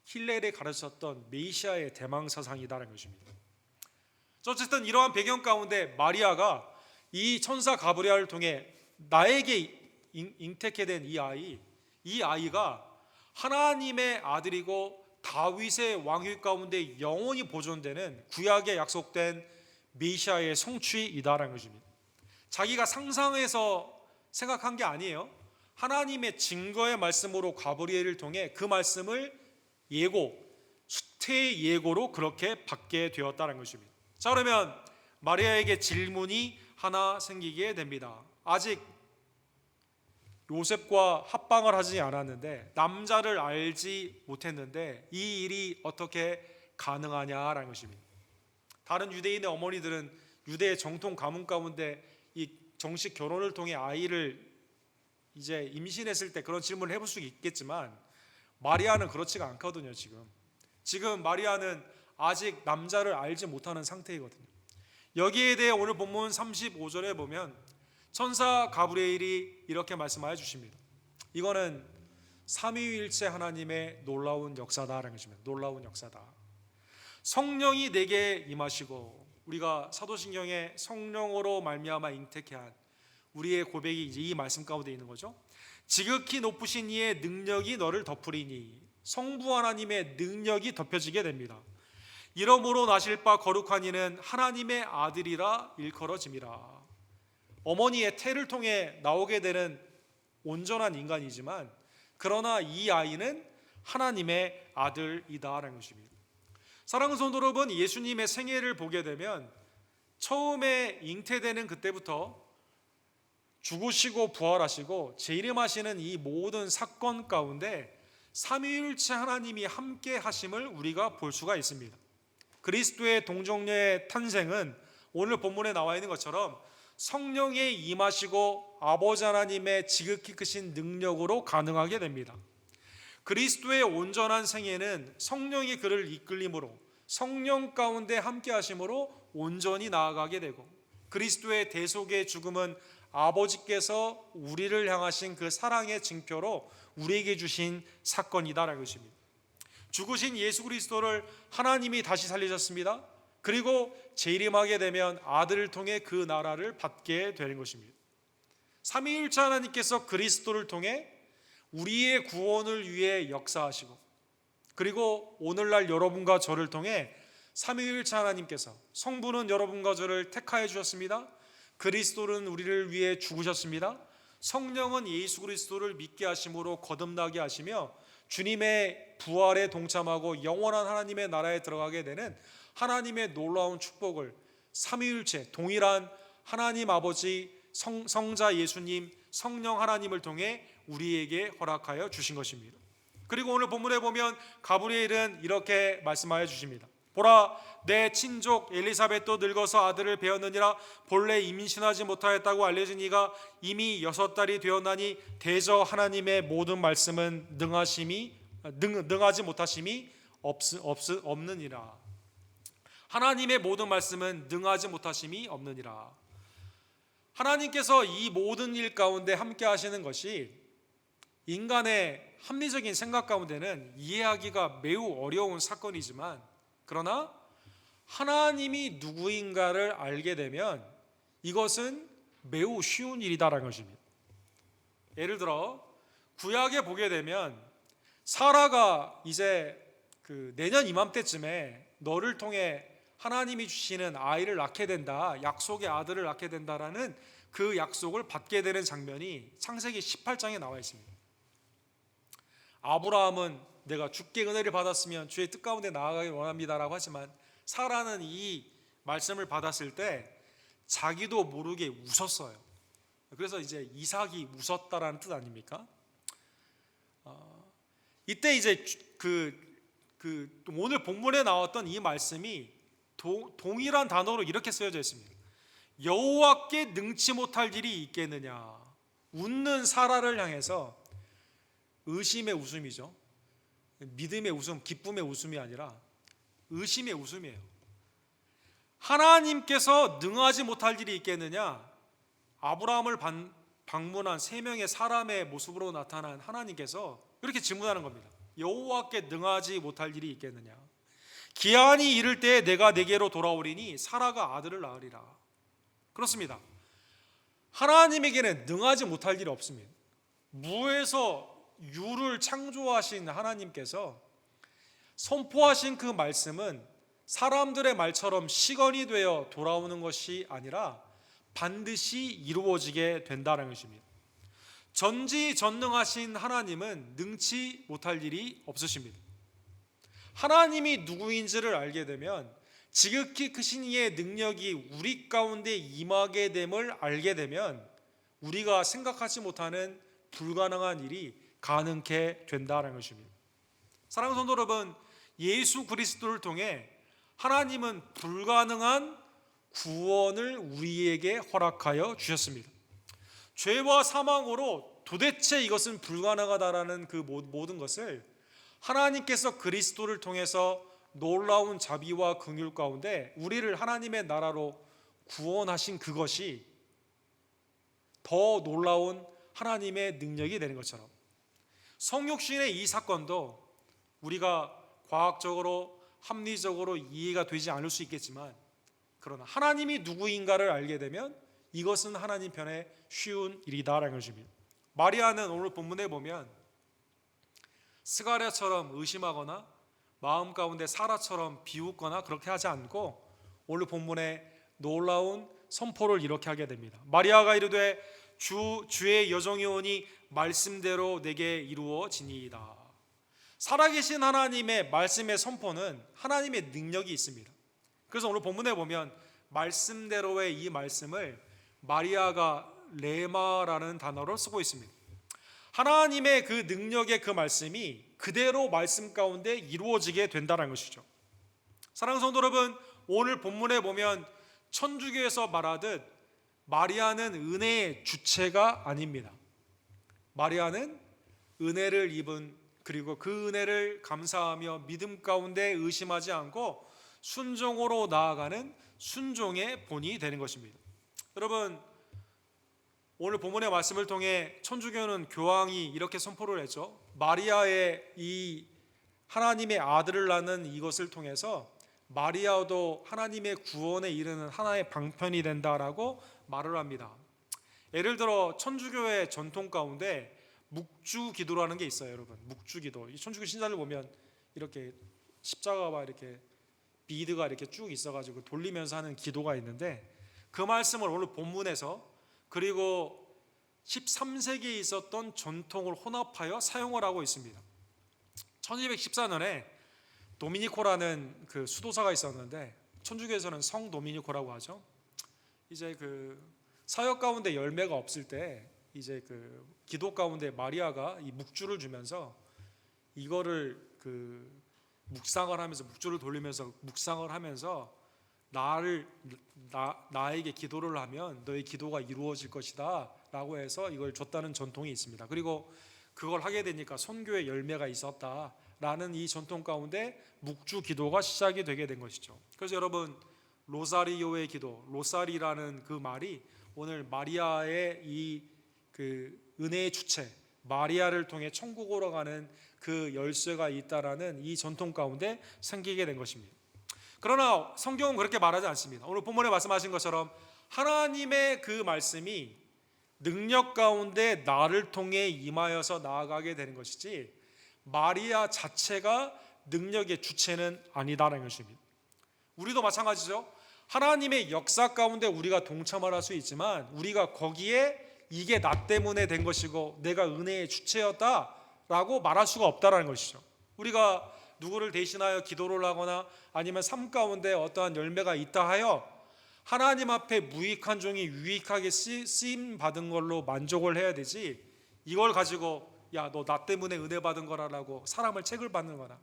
힐렐에 가르쳤던 메시아의 대망 사상이다라는 것입니다. 어쨌든 이러한 배경 가운데 마리아가 이 천사 가브리엘을 통해 나에게 잉태케 된 이 아이가 하나님의 아들이고 다윗의 왕위 가운데 영원히 보존되는 구약에 약속된 메시아의 성취이다라는 것입니다. 자기가 상상해서 생각한 게 아니에요. 하나님의 증거의 말씀으로 가브리엘을 통해 그 말씀을 수태의 예고로 그렇게 받게 되었다는 것입니다. 자, 그러면 마리아에게 질문이 하나 생기게 됩니다. 아직 요셉과 합방을 하지 않았는데, 남자를 알지 못했는데 이 일이 어떻게 가능하냐라는 것입니다. 다른 유대인의 어머니들은 유대의 정통 가문 가운데 이 정식 결혼을 통해 아이를 이제 임신했을 때 그런 질문을 해볼 수 있겠지만 마리아는 그렇지가 않거든요. 지금 마리아는 아직 남자를 알지 못하는 상태이거든요. 여기에 대해 오늘 본문 35절에 보면 천사 가브리엘이 이렇게 말씀하여 주십니다. 이거는 삼위일체 하나님의 놀라운 역사다라는 것입니다. 놀라운 역사다. 성령이 내게 임하시고, 우리가 사도신경에 성령으로 말미암아 잉태케 한 우리의 고백이 이제 이 말씀 가운데 있는 거죠. 지극히 높으신 이의 능력이 너를 덮으리니, 성부 하나님의 능력이 덮여지게 됩니다. 이러므로 나실 바 거룩한 이는 하나님의 아들이라 일컬어짐이라. 어머니의 태를 통해 나오게 되는 온전한 인간이지만 그러나 이 아이는 하나님의 아들이다라는 것입니다. 사랑하는 성도 여러분, 예수님의 생애를 보게 되면 처음에 잉태되는 그때부터 죽으시고 부활하시고 재림하시는 이 모든 사건 가운데 삼위일체 하나님이 함께 하심을 우리가 볼 수가 있습니다. 그리스도의 동정녀의 탄생은 오늘 본문에 나와 있는 것처럼 성령에 임하시고 아버지 하나님의 지극히 크신 능력으로 가능하게 됩니다. 그리스도의 온전한 생애는 성령이 그를 이끌림으로, 성령 가운데 함께 하심으로 온전히 나아가게 되고, 그리스도의 대속의 죽음은 아버지께서 우리를 향하신 그 사랑의 징표로 우리에게 주신 사건이다라는 것입니다. 죽으신 예수 그리스도를 하나님이 다시 살리셨습니다. 그리고 재림하게 되면 아들을 통해 그 나라를 받게 되는 것입니다. 삼위일체 하나님께서 그리스도를 통해 우리의 구원을 위해 역사하시고, 그리고 오늘날 여러분과 저를 통해 삼위일체 하나님께서, 성부는 여러분과 저를 택하여 주셨습니다. 그리스도는 우리를 위해 죽으셨습니다. 성령은 예수 그리스도를 믿게 하심으로 거듭나게 하시며 주님의 부활에 동참하고 영원한 하나님의 나라에 들어가게 되는 하나님의 놀라운 축복을 삼위일체 동일한 하나님 아버지, 성자 예수님, 성령 하나님을 통해 우리에게 허락하여 주신 것입니다. 그리고 오늘 본문에 보면 가브리엘은 이렇게 말씀하여 주십니다. 보라, 내 친족 엘리사벳도 늙어서 아들을 배었느니라. 본래 임신하지 못하였다고 알려진 이가 이미 6달이 되었나니 대저 하나님의 모든 말씀은 능하지 못하심이 없느니라. 하나님의 모든 말씀은 능하지 못하심이 없느니라. 하나님께서 이 모든 일 가운데 함께 하시는 것이 인간의 합리적인 생각 가운데는 이해하기가 매우 어려운 사건이지만, 그러나 하나님이 누구인가를 알게 되면 이것은 매우 쉬운 일이다라는 것입니다. 예를 들어 구약에 보게 되면 사라가 이제 내년 이맘때쯤에 너를 통해 하나님이 주시는 아이를 낳게 된다, 약속의 아들을 낳게 된다라는 그 약속을 받게 되는 장면이 창세기 18장에 나와 있습니다. 아브라함은 내가 주께 은혜를 받았으면 주의 뜻 가운데 나아가길 원합니다라고 하지만 사라는 이 말씀을 받았을 때 자기도 모르게 웃었어요. 그래서 이제 이삭이 웃었다라는 뜻 아닙니까? 이때 이제 오늘 본문에 나왔던 이 말씀이 동일한 단어로 이렇게 쓰여져 있습니다. 여호와께 능치 못할 일이 있겠느냐. 웃는 사라를 향해서 의심의 웃음이죠. 믿음의 웃음, 기쁨의 웃음이 아니라 의심의 웃음이에요. 하나님께서 능하지 못할 일이 있겠느냐. 아브라함을 방문한 3명의 사람의 모습으로 나타난 하나님께서 이렇게 질문하는 겁니다. 여호와께 능하지 못할 일이 있겠느냐. 기한이 이를 때 내가 내게로 돌아오리니 사라가 아들을 낳으리라. 그렇습니다. 하나님에게는 능하지 못할 일이 없습니다. 무에서 유를 창조하신 하나님께서 선포하신 그 말씀은 사람들의 말처럼 시건이 되어 돌아오는 것이 아니라 반드시 이루어지게 된다는 것입니다. 전지전능하신 하나님은 능치 못할 일이 없으십니다. 하나님이 누구인지를 알게 되면 지극히 크신 이의 능력이 우리 가운데 임하게 됨을 알게 되면 우리가 생각하지 못하는 불가능한 일이 가능케 된다는 것입니다. 사랑하는 성도 여러분, 예수 그리스도를 통해 하나님은 불가능한 구원을 우리에게 허락하여 주셨습니다. 죄와 사망으로 도대체 이것은 불가능하다라는 그 모든 것을 하나님께서 그리스도를 통해서 놀라운 자비와 긍휼 가운데 우리를 하나님의 나라로 구원하신 그것이 더 놀라운 하나님의 능력이 되는 것처럼, 성육신의 이 사건도 우리가 과학적으로 합리적으로 이해가 되지 않을 수 있겠지만, 그러나 하나님이 누구인가를 알게 되면 이것은 하나님 편에 쉬운 일이다라는 것입니다. 마리아는 오늘 본문에 보면 스가랴처럼 의심하거나 마음 가운데 사라처럼 비웃거나 그렇게 하지 않고 오늘 본문에 놀라운 선포를 이렇게 하게 됩니다. 마리아가 이르되 주의 여종이 오니 말씀대로 내게 이루어지니이다. 살아계신 하나님의 말씀의 선포는 하나님의 능력이 있습니다. 그래서 오늘 본문에 보면 말씀대로의 이 말씀을 마리아가 레마라는 단어로 쓰고 있습니다. 하나님의 그 능력의 그 말씀이 그대로 말씀 가운데 이루어지게 된다는 것이죠. 사랑하는 성도 여러분, 오늘 본문에 보면 천주교에서 말하듯 마리아는 은혜의 주체가 아닙니다. 마리아는 은혜를 입은, 그리고 그 은혜를 감사하며 믿음 가운데 의심하지 않고 순종으로 나아가는 순종의 본이 되는 것입니다. 여러분, 오늘 본문의 말씀을 통해 천주교는 교황이 이렇게 선포를 했죠. 마리아의 이 하나님의 아들을 낳는 이것을 통해서 마리아도 하나님의 구원에 이르는 하나의 방편이 된다라고 말을 합니다. 예를 들어 천주교의 전통 가운데 묵주 기도라는 게 있어요, 여러분. 묵주 기도. 이 천주교 신자를 보면 이렇게 십자가와 이렇게 비드가 이렇게 쭉 있어가지고 돌리면서 하는 기도가 있는데, 그 말씀을 오늘 본문에서 그리고 13세기에 있었던 전통을 혼합하여 사용을 하고 있습니다. 1214년에 도미니코라는 그 수도사가 있었는데, 천주교에서는 성 도미니코라고 하죠. 이제 그 사역 가운데 열매가 없을 때 이제 그 기도 가운데 마리아가 이 묵주를 주면서 이거를 그 묵상을 하면서, 묵주를 돌리면서 묵상을 하면서 나에게 기도를 하면 너의 기도가 이루어질 것이다 라고 해서 이걸 줬다는 전통이 있습니다. 그리고 그걸 하게 되니까 선교의 열매가 있었다라는 이 전통 가운데 묵주 기도가 시작이 되게 된 것이죠. 그래서 여러분, 로사리오의 기도, 로사리라는 그 말이 오늘 마리아의 이 그 은혜의 주체 마리아를 통해 천국으로 가는 그 열쇠가 있다라는 이 전통 가운데 생기게 된 것입니다. 그러나 성경은 그렇게 말하지 않습니다. 오늘 본문에 말씀하신 것처럼 하나님의 그 말씀이 능력 가운데 나를 통해 임하여서 나아가게 되는 것이지 마리아 자체가 능력의 주체는 아니다라는 것입니다. 우리도 마찬가지죠. 하나님의 역사 가운데 우리가 동참을 할 수 있지만 우리가 거기에 이게 나 때문에 된 것이고 내가 은혜의 주체였다라고 말할 수가 없다라는 것이죠. 우리가 누구를 대신하여 기도를 하거나 아니면 삶 가운데 어떠한 열매가 있다 하여 하나님 앞에 무익한 종이 유익하게 쓰임 받은 걸로 만족을 해야 되지, 이걸 가지고 야, 너 나 때문에 은혜 받은 거라고 사람을 책을 받는 거나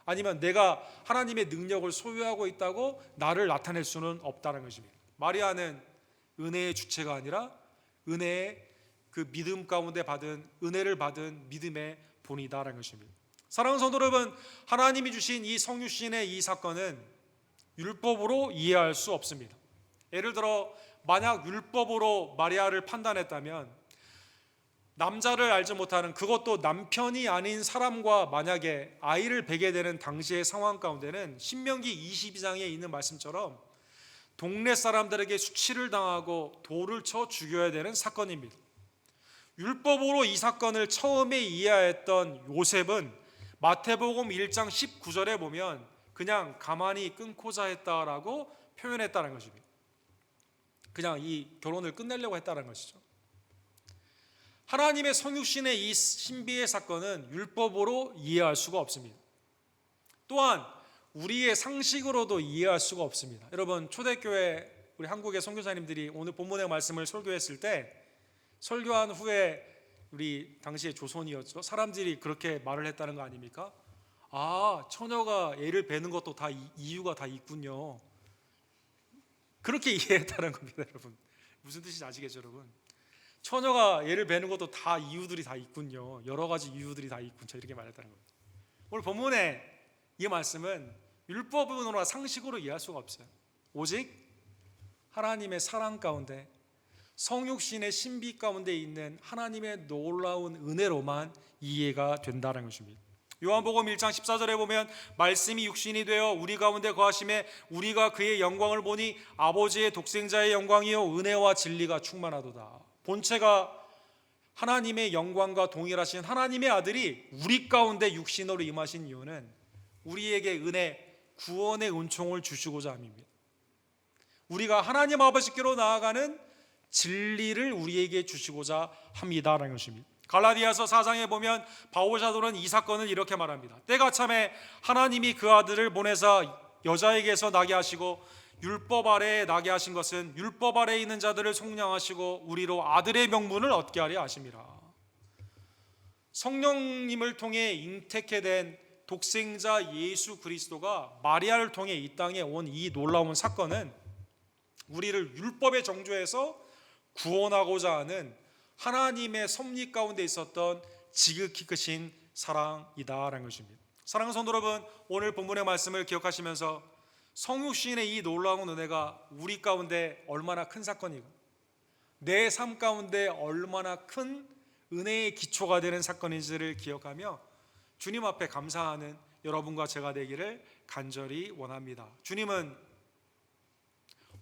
아니면 내가 하나님의 능력을 소유하고 있다고 나를 나타낼 수는 없다는 것입니다. 마리아는 은혜의 주체가 아니라 은혜의 그 믿음 가운데 받은 은혜를 받은 믿음의 본이다라는 것입니다. 사랑하는 성도 여러분, 하나님이 주신 이 성육신의 이 사건은 율법으로 이해할 수 없습니다. 예를 들어 만약 율법으로 마리아를 판단했다면 남자를 알지 못하는, 그것도 남편이 아닌 사람과 만약에 아이를 베게 되는 당시의 상황 가운데는 신명기 22장에 있는 말씀처럼 동네 사람들에게 수치를 당하고 돌을 쳐 죽여야 되는 사건입니다. 율법으로 이 사건을 처음에 이해했던 요셉은 마태복음 1장 19절에 보면 그냥 가만히 끊고자 했다라고 표현했다는 것입니다. 그냥 이 결혼을 끝내려고 했다는 것이죠. 하나님의 성육신의 이 신비의 사건은 율법으로 이해할 수가 없습니다. 또한 우리의 상식으로도 이해할 수가 없습니다. 여러분, 초대교회 우리 한국의 선교사님들이 오늘 본문의 말씀을 설교했을 때 설교한 후에 우리 당시에 조선이었죠. 사람들이 그렇게 말을 했다는 거 아닙니까? 아, 처녀가 애를 베는 것도 다 이유가 다 있군요. 그렇게 이해했다는 겁니다, 여러분. 무슨 뜻인지 아시겠죠, 여러분? 처녀가 얘를 베는 것도 다 이유들이 다 있군요. 여러 가지 이유들이 다 있군요. 이렇게 말했다는 겁니다. 오늘 본문의 이 말씀은 율법으로나 상식으로 이해할 수가 없어요. 오직 하나님의 사랑 가운데, 성육신의 신비 가운데 있는 하나님의 놀라운 은혜로만 이해가 된다는 것입니다. 요한복음 1장 14절에 보면 말씀이 육신이 되어 우리 가운데 거하심에 우리가 그의 영광을 보니 아버지의 독생자의 영광이요 은혜와 진리가 충만하도다. 본체가 하나님의 영광과 동일하신 하나님의 아들이 우리 가운데 육신으로 임하신 이유는 우리에게 은혜, 구원의 은총을 주시고자 함입니다. 우리가 하나님 아버지께로 나아가는 진리를 우리에게 주시고자 합니다라는 것입니다. 갈라디아서 4장에 보면 바울 사도는 이 사건을 이렇게 말합니다. 때가 참에 하나님이 그 아들을 보내사 여자에게서 나게 하시고 율법 아래에 나게 하신 것은 율법 아래에 있는 자들을 속량하시고 우리로 아들의 명분을 얻게 하려 하심이라. 성령님을 통해 잉태케 된 독생자 예수 그리스도가 마리아를 통해 이 땅에 온 이 놀라운 사건은 우리를 율법의 정죄에서 구원하고자 하는 하나님의 섭리 가운데 있었던 지극히 크신 사랑이다라는 것입니다. 사랑하는 성도 여러분, 오늘 본문의 말씀을 기억하시면서 성육신의 이 놀라운 은혜가 우리 가운데 얼마나 큰 사건이고 내 삶 가운데 얼마나 큰 은혜의 기초가 되는 사건인지를 기억하며 주님 앞에 감사하는 여러분과 제가 되기를 간절히 원합니다. 주님은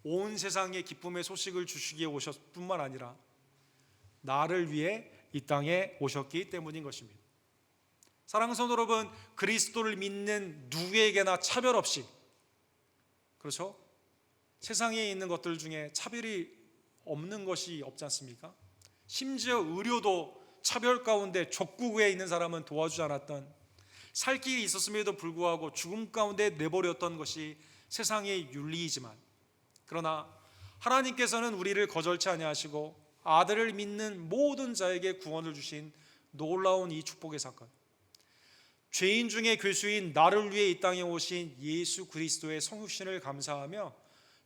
온 세상에 기쁨의 소식을 주시기에 오셨을 뿐만 아니라 나를 위해 이 땅에 오셨기 때문인 것입니다. 사랑하는 성도 여러분, 그리스도를 믿는 누구에게나 차별 없이, 그렇죠? 세상에 있는 것들 중에 차별이 없는 것이 없지 않습니까? 심지어 의료도 차별 가운데 족구구에 있는 사람은 도와주지 않았던, 살 길이 있었음에도 불구하고 죽음 가운데 내버렸던 것이 세상의 윤리이지만, 그러나 하나님께서는 우리를 거절치 아니하시고 아들을 믿는 모든 자에게 구원을 주신 놀라운 이 축복의 사건, 죄인 중에 괴수인 나를 위해 이 땅에 오신 예수 그리스도의 성육신을 감사하며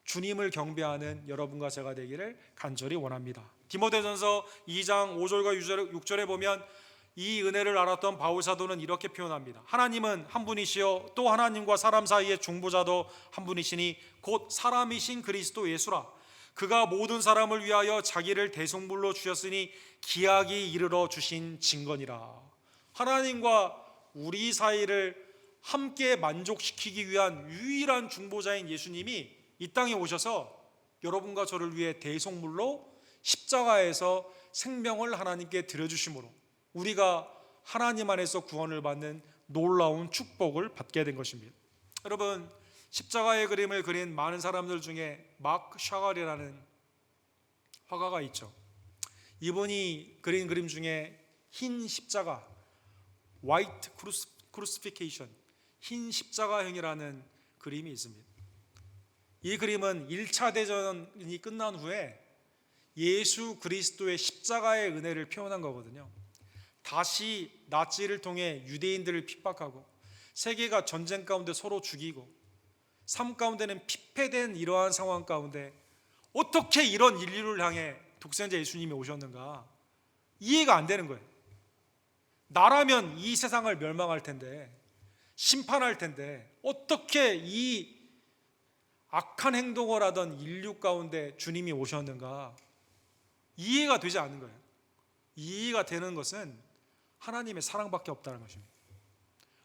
주님을 경배하는 여러분과 제가 되기를 간절히 원합니다. 디모데전서 2장 5절과 6절에 보면 이 은혜를 알았던 바울 사도는 이렇게 표현합니다. 하나님은 한 분이시요 또 하나님과 사람 사이의 중보자도 한 분이시니 곧 사람이신 그리스도 예수라. 그가 모든 사람을 위하여 자기를 대속물로 주셨으니 기약이 이르러 주신 증거니라. 하나님과 우리 사이를 함께 만족시키기 위한 유일한 중보자인 예수님이 이 땅에 오셔서 여러분과 저를 위해 대속물로 십자가에서 생명을 하나님께 드려주심으로 우리가 하나님 안에서 구원을 받는 놀라운 축복을 받게 된 것입니다. 여러분, 십자가의 그림을 그린 많은 사람들 중에 마크 샤갈이라는 화가가 있죠. 이분이 그린 그림 중에 흰 십자가, White Crucifixion, 흰 십자가형이라는 그림이 있습니다. 이 그림은 1차 대전이 끝난 후에 예수 그리스도의 십자가의 은혜를 표현한 거거든요. 다시 나치를 통해 유대인들을 핍박하고 세계가 전쟁 가운데 서로 죽이고 삶 가운데는 피폐된 이러한 상황 가운데 어떻게 이런 인류를 향해 독생자 예수님이 오셨는가 이해가 안 되는 거예요. 나라면 이 세상을 멸망할 텐데, 심판할 텐데 어떻게 이 악한 행동을 하던 인류 가운데 주님이 오셨는가 이해가 되지 않는 거예요. 이해가 되는 것은 하나님의 사랑밖에 없다는 것입니다.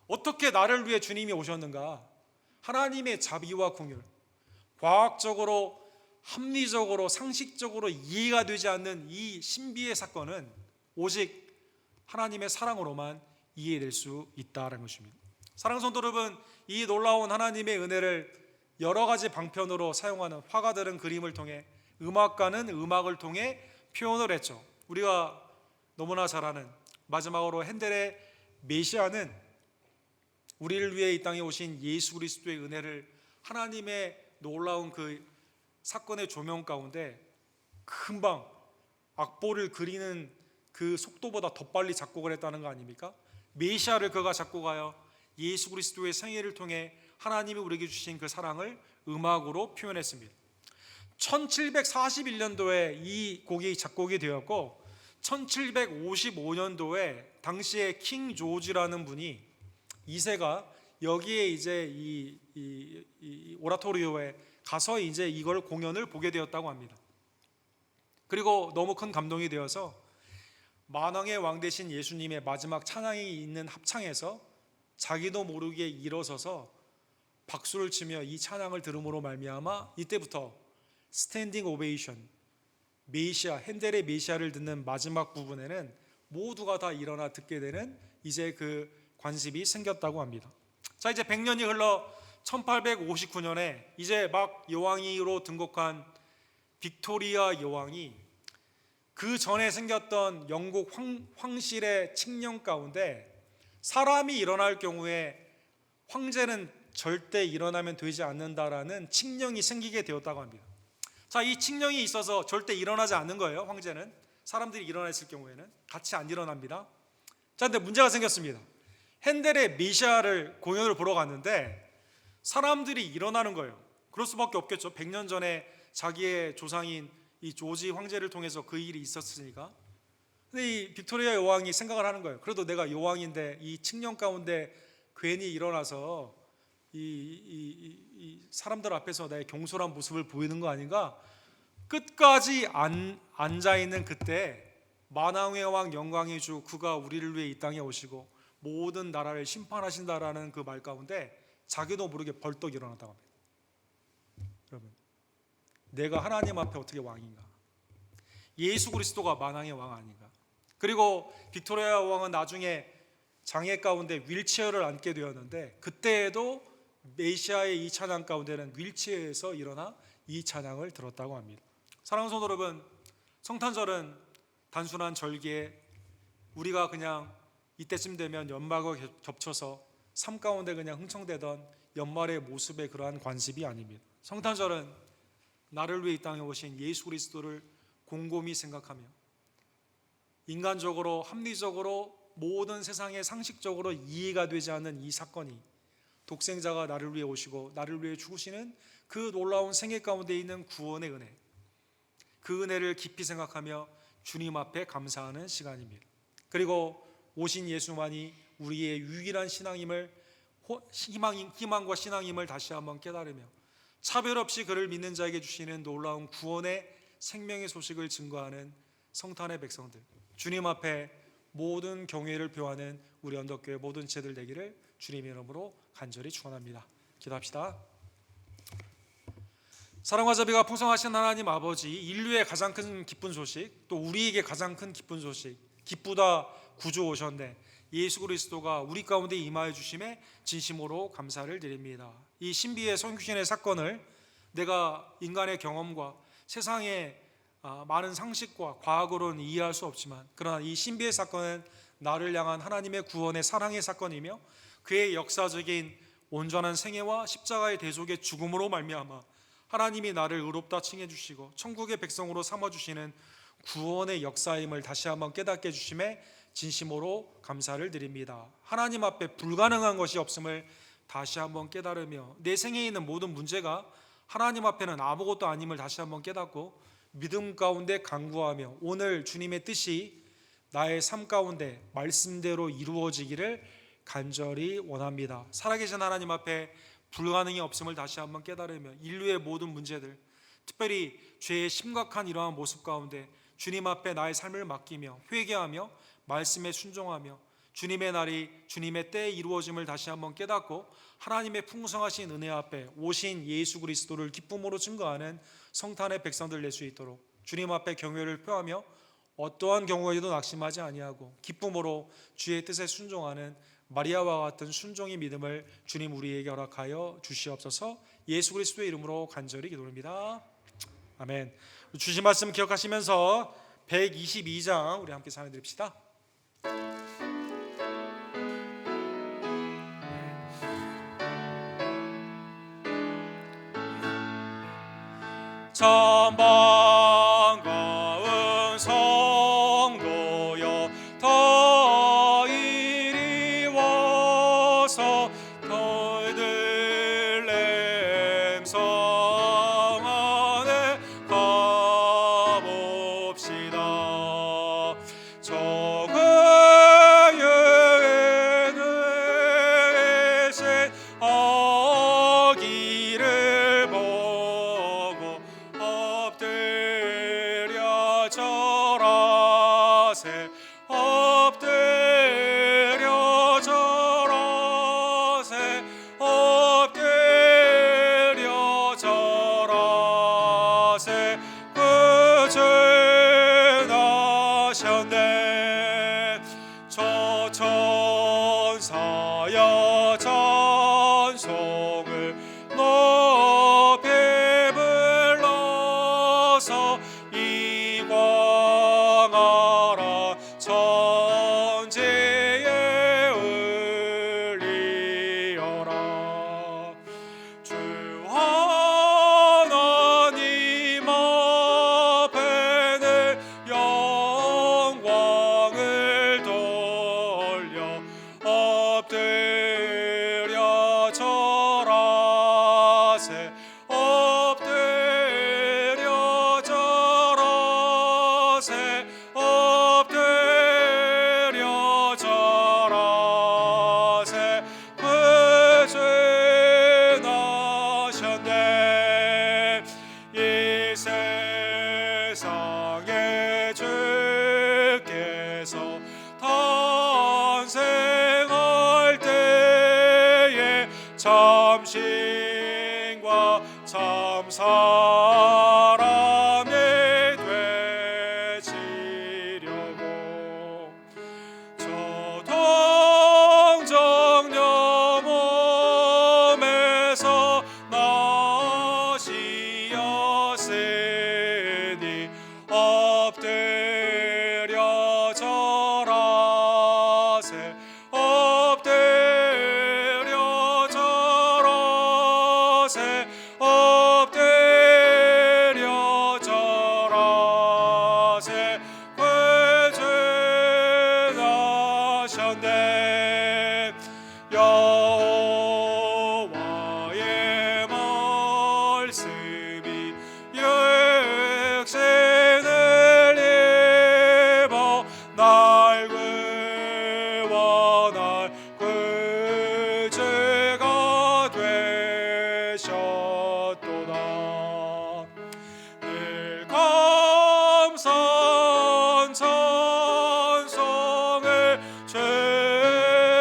어떻게 나를 위해 주님이 오셨는가? 하나님의 자비와 공율, 과학적으로, 합리적으로, 상식적으로 이해가 되지 않는 이 신비의 사건은 오직 하나님의 사랑으로만 이해될 수 있다는 것입니다. 사랑하는 성도 여러분, 이 놀라운 하나님의 은혜를 여러 가지 방편으로 사용하는 화가들은 그림을 통해, 음악가는 음악을 통해 표현을 했죠. 우리가 너무나 잘 아는 마지막으로 핸델의 메시아는 우리를 위해 이 땅에 오신 예수 그리스도의 은혜를 하나님의 놀라운 그 사건의 조명 가운데 금방 악보를 그리는 그 속도보다 더 빨리 작곡을 했다는 거 아닙니까? 메시아를 그가 작곡하여 예수 그리스도의 생애를 통해 하나님이 우리에게 주신 그 사랑을 음악으로 표현했습니다. 1741년도에 이 곡이 작곡이 되었고 1755년도에 당시에 킹 조지라는 분이 2세가 여기에 이제 이 오라토리오에 가서 이제 이걸 공연을 보게 되었다고 합니다. 그리고 너무 큰 감동이 되어서 만왕의 왕 되신 예수님의 마지막 찬양이 있는 합창에서 자기도 모르게 일어서서 박수를 치며 이 찬양을 들음으로 말미암아 이때부터 스탠딩 오베이션, 메시아, 핸델의 메시아를 듣는 마지막 부분에는 모두가 다 일어나 듣게 되는 이제 그 관습이 생겼다고 합니다. 자, 이제 100년이 흘러 1859년에 이제 막 여왕으로 등극한 빅토리아 여왕이 그 전에 생겼던 영국 황실의 칙령 가운데 사람이 일어날 경우에 황제는 절대 일어나면 되지 않는다라는 칙령이 생기게 되었다고 합니다. 자, 이 칙령이 있어서 절대 일어나지 않는 거예요. 황제는 사람들이 일어났을 경우에는 같이 안 일어납니다. 자, 근데 문제가 생겼습니다. 핸델의 메시아를 공연을 보러 갔는데 사람들이 일어나는 거예요. 그럴 수밖에 없겠죠. 100년 전에 자기의 조상인 이 조지 황제를 통해서 그 일이 있었으니까. 근데 이 빅토리아 여왕이 생각을 하는 거예요. 그래도 내가 여왕인데 이 칙령 가운데 괜히 일어나서 이 사람들 앞에서 나의 경솔한 모습을 보이는 거 아닌가? 끝까지 앉아있는 그때 만왕의 왕 영광의 주 그가 우리를 위해 이 땅에 오시고 모든 나라를 심판하신다라는 그 말 가운데 자기도 모르게 벌떡 일어났다고 합니다. 여러분, 내가 하나님 앞에 어떻게 왕인가? 예수 그리스도가 만왕의 왕 아닌가? 그리고 빅토리아 왕은 나중에 장애 가운데 휠체어를 앉게 되었는데 그때에도 메시아의 이 찬양 가운데는 휠체어에서 일어나 이 찬양을 들었다고 합니다. 사랑하는 성도 여러분, 성탄절은 단순한 절기에 우리가 그냥 이때쯤 되면 연말과 겹쳐서 삶 가운데 그냥 흥청대던 연말의 모습의 그러한 관습이 아닙니다. 성탄절은 나를 위해 이 땅에 오신 예수 그리스도를 곰곰이 생각하며 인간적으로 합리적으로 모든 세상의 상식적으로 이해가 되지 않는 이 사건이 독생자가 나를 위해 오시고 나를 위해 죽으시는 그 놀라운 생애 가운데 있는 구원의 은혜, 그 은혜를 깊이 생각하며 주님 앞에 감사하는 시간입니다. 그리고 오신 예수만이 우리의 유일한 신앙임을, 희망과 신앙임을 다시 한번 깨달으며 차별 없이 그를 믿는 자에게 주시는 놀라운 구원의 생명의 소식을 증거하는 성탄의 백성들, 주님 앞에 모든 경외를 표하는 우리 언덕교회 모든 지체들 되기를 주님의 이름으로 간절히 축원합니다. 기도합시다. 사랑과 자비가 풍성하신 하나님 아버지, 인류의 가장 큰 기쁜 소식, 또 우리에게 가장 큰 기쁜 소식, 기쁘다 구주 오셨네, 예수 그리스도가 우리 가운데 임하여 주심에 진심으로 감사를 드립니다. 이 신비의 성육신의 사건을 내가 인간의 경험과 세상의 많은 상식과 과학으로는 이해할 수 없지만, 그러나 이 신비의 사건은 나를 향한 하나님의 구원의 사랑의 사건이며 그의 역사적인 온전한 생애와 십자가의 대속의 죽음으로 말미암아 하나님이 나를 의롭다 칭해 주시고 천국의 백성으로 삼아 주시는 구원의 역사임을 다시 한번 깨닫게 해주심에 진심으로 감사를 드립니다. 하나님 앞에 불가능한 것이 없음을 다시 한번 깨달으며 내 생에 있는 모든 문제가 하나님 앞에는 아무것도 아님을 다시 한번 깨닫고 믿음 가운데 간구하며 오늘 주님의 뜻이 나의 삶 가운데 말씀대로 이루어지기를 간절히 원합니다. 살아계신 하나님 앞에 불가능이 없음을 다시 한번 깨달으며 인류의 모든 문제들, 특별히 죄의 심각한 이러한 모습 가운데 주님 앞에 나의 삶을 맡기며 회개하며 말씀에 순종하며 주님의 날이 주님의 때에 이루어짐을 다시 한번 깨닫고 하나님의 풍성하신 은혜 앞에 오신 예수 그리스도를 기쁨으로 증거하는 성탄의 백성들 될 수 있도록 주님 앞에 경외를 표하며 어떠한 경우에도 낙심하지 아니하고 기쁨으로 주의 뜻에 순종하는 마리아와 같은 순종의 믿음을 주님 우리에게 허락하여 주시옵소서. 예수 그리스도의 이름으로 간절히 기도합니다. 아멘. 주신 말씀 기억하시면서 122장 우리 함께 찬양 드립시다. 참 반가운 성도여 다 이리 와서 베들레헴 성 안에 자라세 구준하셨네. 저 천사여 찬송을 높이 불러서 이광하라 천지에 울리어라. 주 하나님 앞에는 영광을 돌려 엎드려 절하세 엎드려 절하세 엎드려 절하세 구준하셨네. 이 세상에 주께서 탄생할 때에 참신과 참사람이 되시려고 저 동정녀 몸에서 나시었으니 엎드려 절하세 엎드려 절하세 엎드려 절하세 구준하셨네. 여호와의 말씀이 육신을 입어 날 구원할 구주가 되셨도다. 늘 감사한 찬송을 주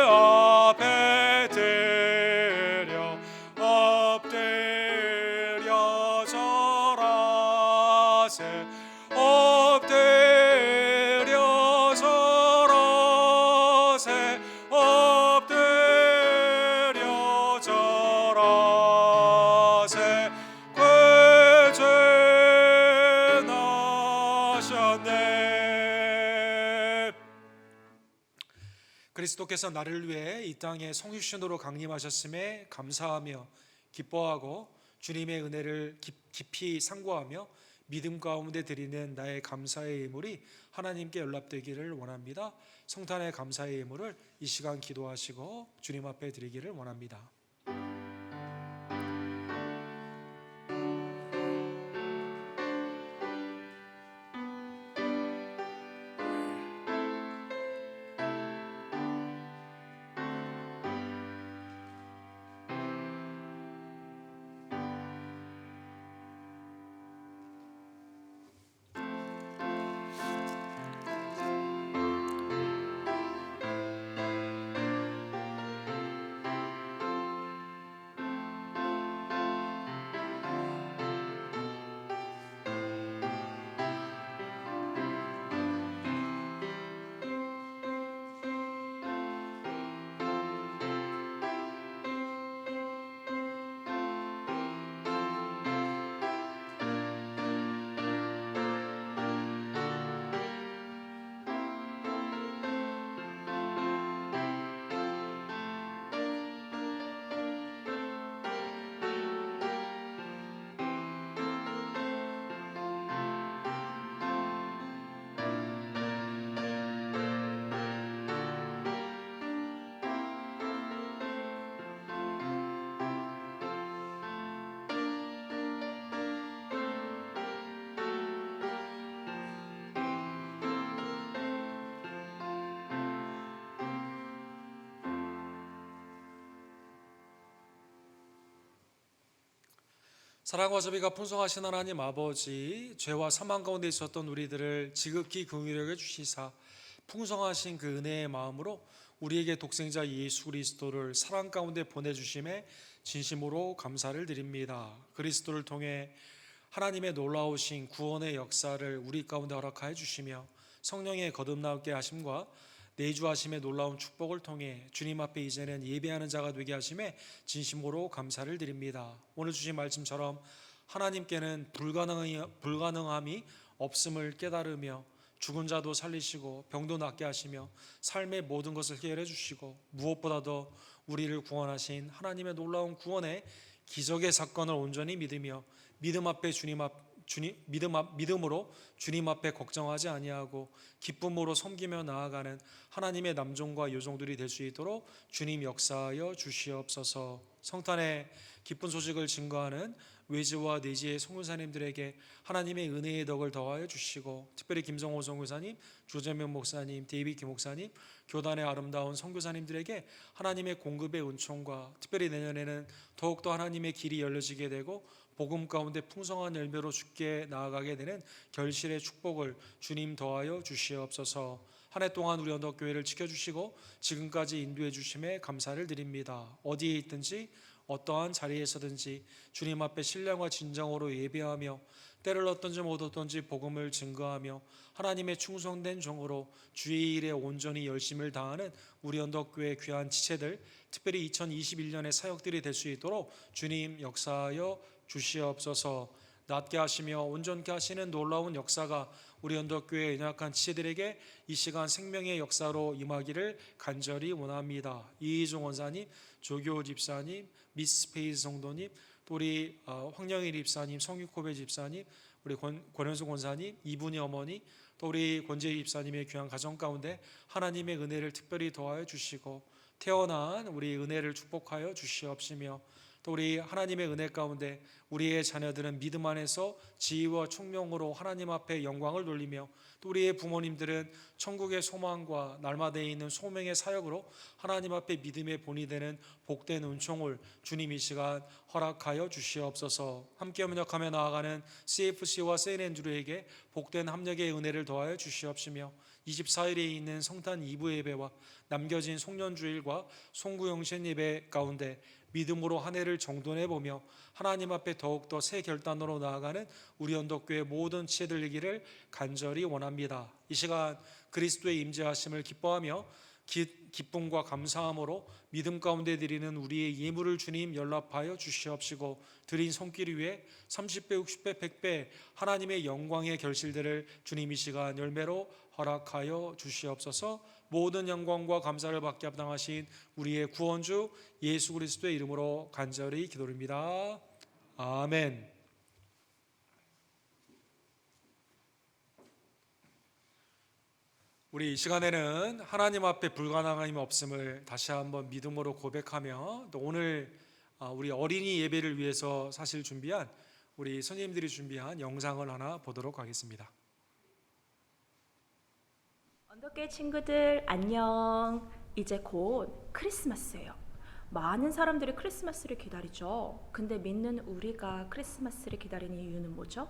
앞에 드려 엎드려 절하세 엎드려 절하세 엎드려 절하세 구준하셨네. 그리스도께서 나를 위해 이 땅에 성육신으로 강림하셨음에 감사하며 기뻐하고 주님의 은혜를 깊이 상고하며 믿음 가운데 드리는 나의 감사의 예물이 하나님께 연락되기를 원합니다. 성탄의 감사의 예물을 이 시간 기도하시고 주님 앞에 드리기를 원합니다. 사랑과 자비가 풍성하신 하나님 아버지, 죄와 사망 가운데 있었던 우리들을 지극히 긍휼하게 주시사 풍성하신 그 은혜의 마음으로 우리에게 독생자 예수 그리스도를 사랑 가운데 보내주심에 진심으로 감사를 드립니다. 그리스도를 통해 하나님의 놀라우신 구원의 역사를 우리 가운데 허락하여 주시며 성령의 거듭나게 하심과 내주하심의 놀라운 축복을 통해 주님 앞에 이제는 예배하는 자가 되게 하심에 진심으로 감사를 드립니다. 오늘 주신 말씀처럼 하나님께는 불가능함이 없음을 깨달으며 죽은 자도 살리시고 병도 낫게 하시며 삶의 모든 것을 해결해 주시고 무엇보다도 우리를 구원하신 하나님의 놀라운 구원의 기적의 사건을 온전히 믿으며 믿음으로 주님 앞에 걱정하지 아니하고 기쁨으로 섬기며 나아가는 하나님의 남종과 여종들이 될 수 있도록 주님 역사하여 주시옵소서. 성탄의 기쁜 소식을 증거하는 외지와 내지의 선교사님들에게 하나님의 은혜의 덕을 더하여 주시고 특별히 김성호 선교사님, 조재명 목사님, 데이비드 목사님, 교단의 아름다운 선교사님들에게 하나님의 공급의 은총과 특별히 내년에는 더욱더 하나님의 길이 열려지게 되고 복음 가운데 풍성한 열매로 주께 나아가게 되는 결실의 축복을 주님 더하여 주시옵소서. 한 해 동안 우리 언덕교회를 지켜주시고 지금까지 인도해 주심에 감사를 드립니다. 어디에 있든지 어떠한 자리에서든지 주님 앞에 신령과 진정으로 예배하며 때를 얻든지 못 얻든지 복음을 증거하며 하나님의 충성된 종으로 주의 일에 온전히 열심을 다하는 우리 언덕교회 귀한 지체들, 특별히 2021년의 사역들이 될 수 있도록 주님 역사하여 주시옵소서. 낫게 하시며 온전케 하시는 놀라운 역사가 우리 언덕교회 연약한 지체들에게 이 시간 생명의 역사로 임하기를 간절히 원합니다. 이희종 원사님, 조교 집사님, 미스 페이스 성도님, 또 우리 황영일 집사님, 성육호배 집사님, 우리 권현수 권사님, 이분이 어머니, 또 우리 권재희 집사님의 귀한 가정 가운데 하나님의 은혜를 특별히 더하여 주시고 태어난 우리 은혜를 축복하여 주시옵시며 또 우리 하나님의 은혜 가운데 우리의 자녀들은 믿음 안에서 지혜와 총명으로 하나님 앞에 영광을 돌리며 또 우리의 부모님들은 천국의 소망과 날마다 있는 소명의 사역으로 하나님 앞에 믿음의 본이 되는 복된 은총을 주님 이 시간 허락하여 주시옵소서. 함께 협력하며 나아가는 CFC와 세인앤드루에게 복된 합력의 은혜를 더하여 주시옵시며 24일에 있는 성탄 2부 예배와 남겨진 송년주일과 송구영신 예배 가운데 믿음으로 한 해를 정돈해 보며 하나님 앞에 더욱더 새 결단으로 나아가는 우리 언덕교회 모든 지체들 되기를 간절히 원합니다. 이 시간 그리스도의 임재하심을 기뻐하며 기쁨과 감사함으로 믿음 가운데 드리는 우리의 예물을 주님 연락하여 주시옵시고 드린 손길 위에 30배, 60배, 100배 하나님의 영광의 결실들을 주님 이 시간 열매로 허락하여 주시옵소서. 모든 영광과 감사를 받게 합당하신 우리의 구원주 예수 그리스도의 이름으로 간절히 기도드립니다. 아멘. 우리 이 시간에는 하나님 앞에 불가능함이 없음을 다시 한번 믿음으로 고백하며 또 오늘 우리 어린이 예배를 위해서 사실 준비한 우리 선생님들이 준비한 영상을 하나 보도록 하겠습니다. 언덕교회 친구들 안녕. 이제 곧 크리스마스예요. 많은 사람들이 크리스마스를 기다리죠. 근데 믿는 우리가 크리스마스를 기다리는 이유는 뭐죠?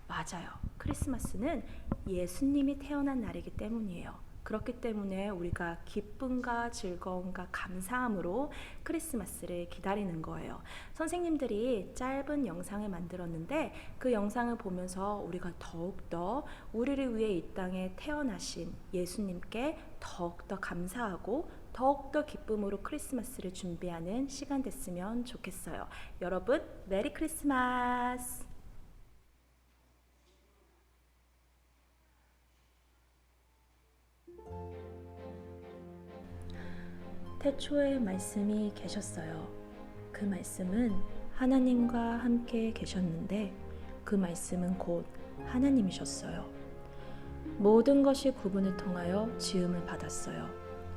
맞아요. 크리스마스는 예수님이 태어난 날이기 때문이에요. 그렇기 때문에 우리가 기쁨과 즐거움과 감사함으로 크리스마스를 기다리는 거예요. 선생님들이 짧은 영상을 만들었는데 그 영상을 보면서 우리가 더욱더 우리를 위해 이 땅에 태어나신 예수님께 더욱더 감사하고 더욱더 기쁨으로 크리스마스를 준비하는 시간 됐으면 좋겠어요. 여러분, 메리 크리스마스! 태초에 말씀이 계셨어요. 그 말씀은 하나님과 함께 계셨는데 그 말씀은 곧 하나님이셨어요. 모든 것이 구분을 통하여 지음을 받았어요.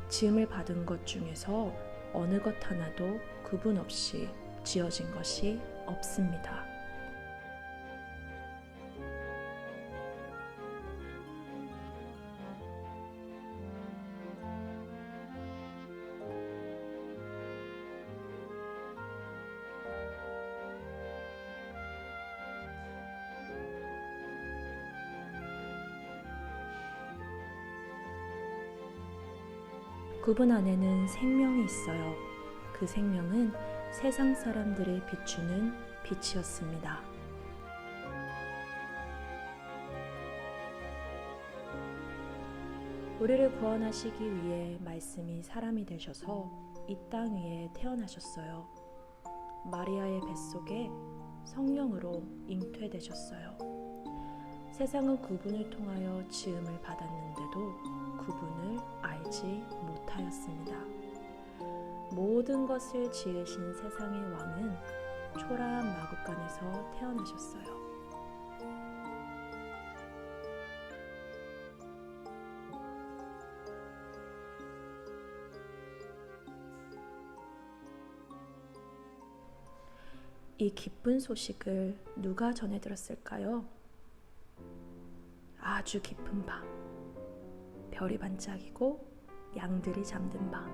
지음을 받은 것 중에서 어느 것 하나도 구분 없이 지어진 것이 없습니다. 구분 안에는 생명이 있어요. 그 생명은 세상 사람들을 비추는 빛이었습니다. 우리를 구원하시기 위해 말씀이 사람이 되셔서 이 땅 위에 태어나셨어요. 마리아의 뱃속에 성령으로 잉태되셨어요. 세상은 그분을 통하여 지음을 받았는데도 그분을 알지 못하였습니다. 모든 것을 지으신 세상의 왕은 초라한 마구간에서 태어나셨어요. 이 기쁜 소식을 누가 전해들었을까요? 아주 깊은 밤, 별이 반짝이고 양들이 잠든 밤,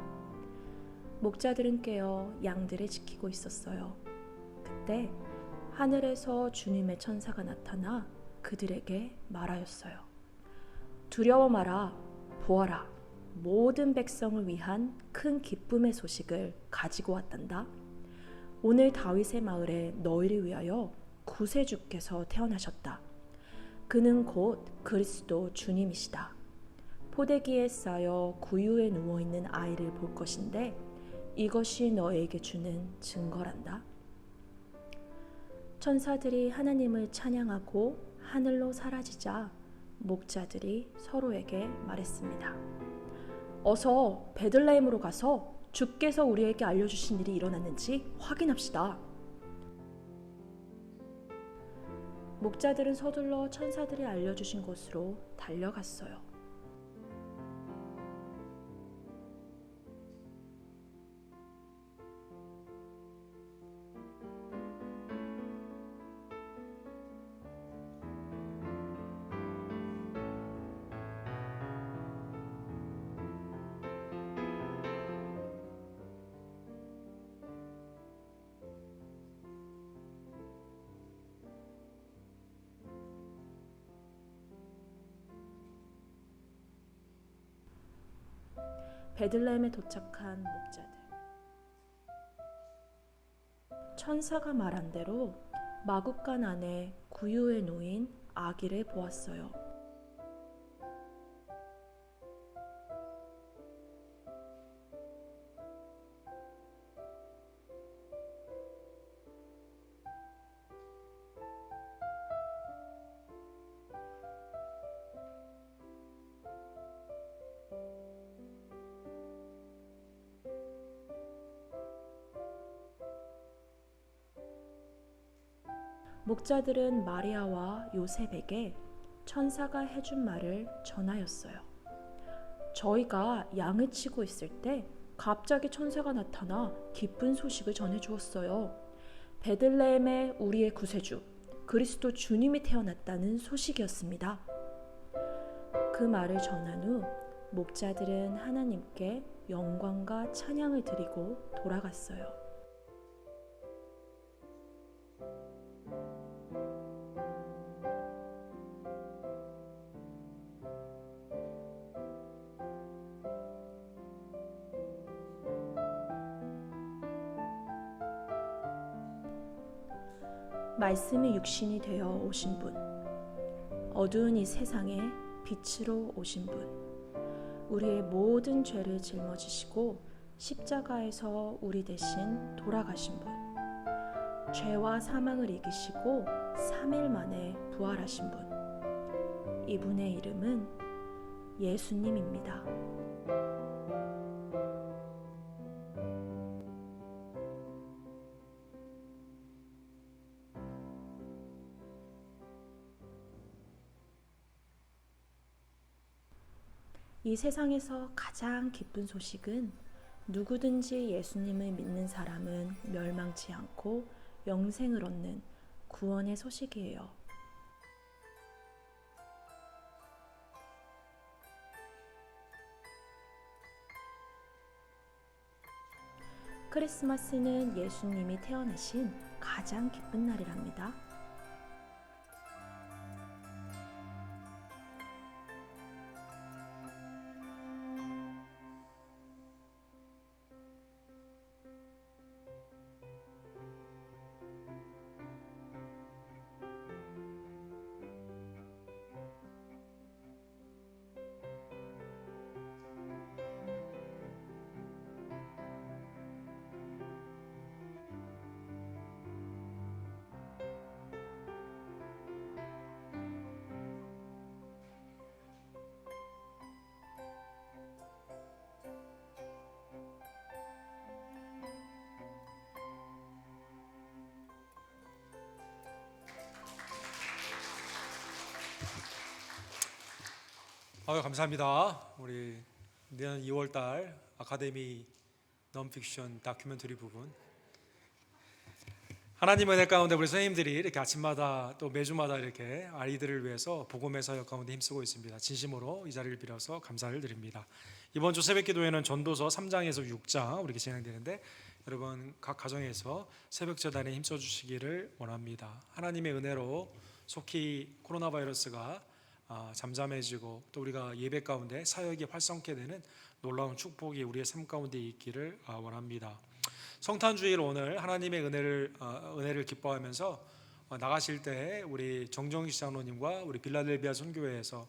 목자들은 깨어 양들을 지키고 있었어요. 그때 하늘에서 주님의 천사가 나타나 그들에게 말하였어요. 두려워 마라, 보아라, 모든 백성을 위한 큰 기쁨의 소식을 가지고 왔단다. 오늘 다윗의 마을에 너희를 위하여 구세주께서 태어나셨다. 그는 곧 그리스도 주님이시다. 포대기에 쌓여 구유에 누워있는 아이를 볼 것인데 이것이 너에게 주는 증거란다. 천사들이 하나님을 찬양하고 하늘로 사라지자 목자들이 서로에게 말했습니다. 어서 베들레헴으로 가서 주께서 우리에게 알려주신 일이 일어났는지 확인합시다. 목자들은 서둘러 천사들이 알려주신 곳으로 달려갔어요. 베들레헴에 도착한 목자들. 천사가 말한 대로 마구간 안에 구유에 놓인 아기를 보았어요. 목자들은 마리아와 요셉에게 천사가 해준 말을 전하였어요. 저희가 양을 치고 있을 때 갑자기 천사가 나타나 기쁜 소식을 전해주었어요. 베들레헴에 우리의 구세주 그리스도 주님이 태어났다는 소식이었습니다. 그 말을 전한 후 목자들은 하나님께 영광과 찬양을 드리고 돌아갔어요. 말씀이 육신이 되어 오신 분, 어두운 이 세상에 빛으로 오신 분, 우리의 모든 죄를 짊어지시고 십자가에서 우리 대신 돌아가신 분, 죄와 사망을 이기시고 3일 만에 부활하신 분, 이분의 이름은 예수님입니다. 이 세상에서 가장 기쁜 소식은 누구든지 예수님을 믿는 사람은 멸망치 않고 영생을 얻는 구원의 소식이에요. 크리스마스는 예수님이 태어나신 가장 기쁜 날이랍니다. 감사합니다. 우리 내년 2월달 아카데미 넌픽션 다큐멘터리 부분, 하나님의 은혜 가운데 우리 선생님들이 이렇게 아침마다 또 매주마다 이렇게 아이들을 위해서 복음의 사역 가운데 힘쓰고 있습니다. 진심으로 이 자리를 빌어서 감사를 드립니다. 이번 주 새벽 기도회는 전도서 3장에서 6장 우리 진행되는데, 여러분 각 가정에서 새벽 제단에 힘써 주시기를 원합니다. 하나님의 은혜로 속히 코로나 바이러스가 잠잠해지고 또 우리가 예배 가운데 사역이 활성케 되는 놀라운 축복이 우리의 삶 가운데 있기를 원합니다. 성탄주일 오늘 하나님의 은혜를 기뻐하면서 나가실 때 우리 정정식 장로님과 우리 빌라델비아 선교회에서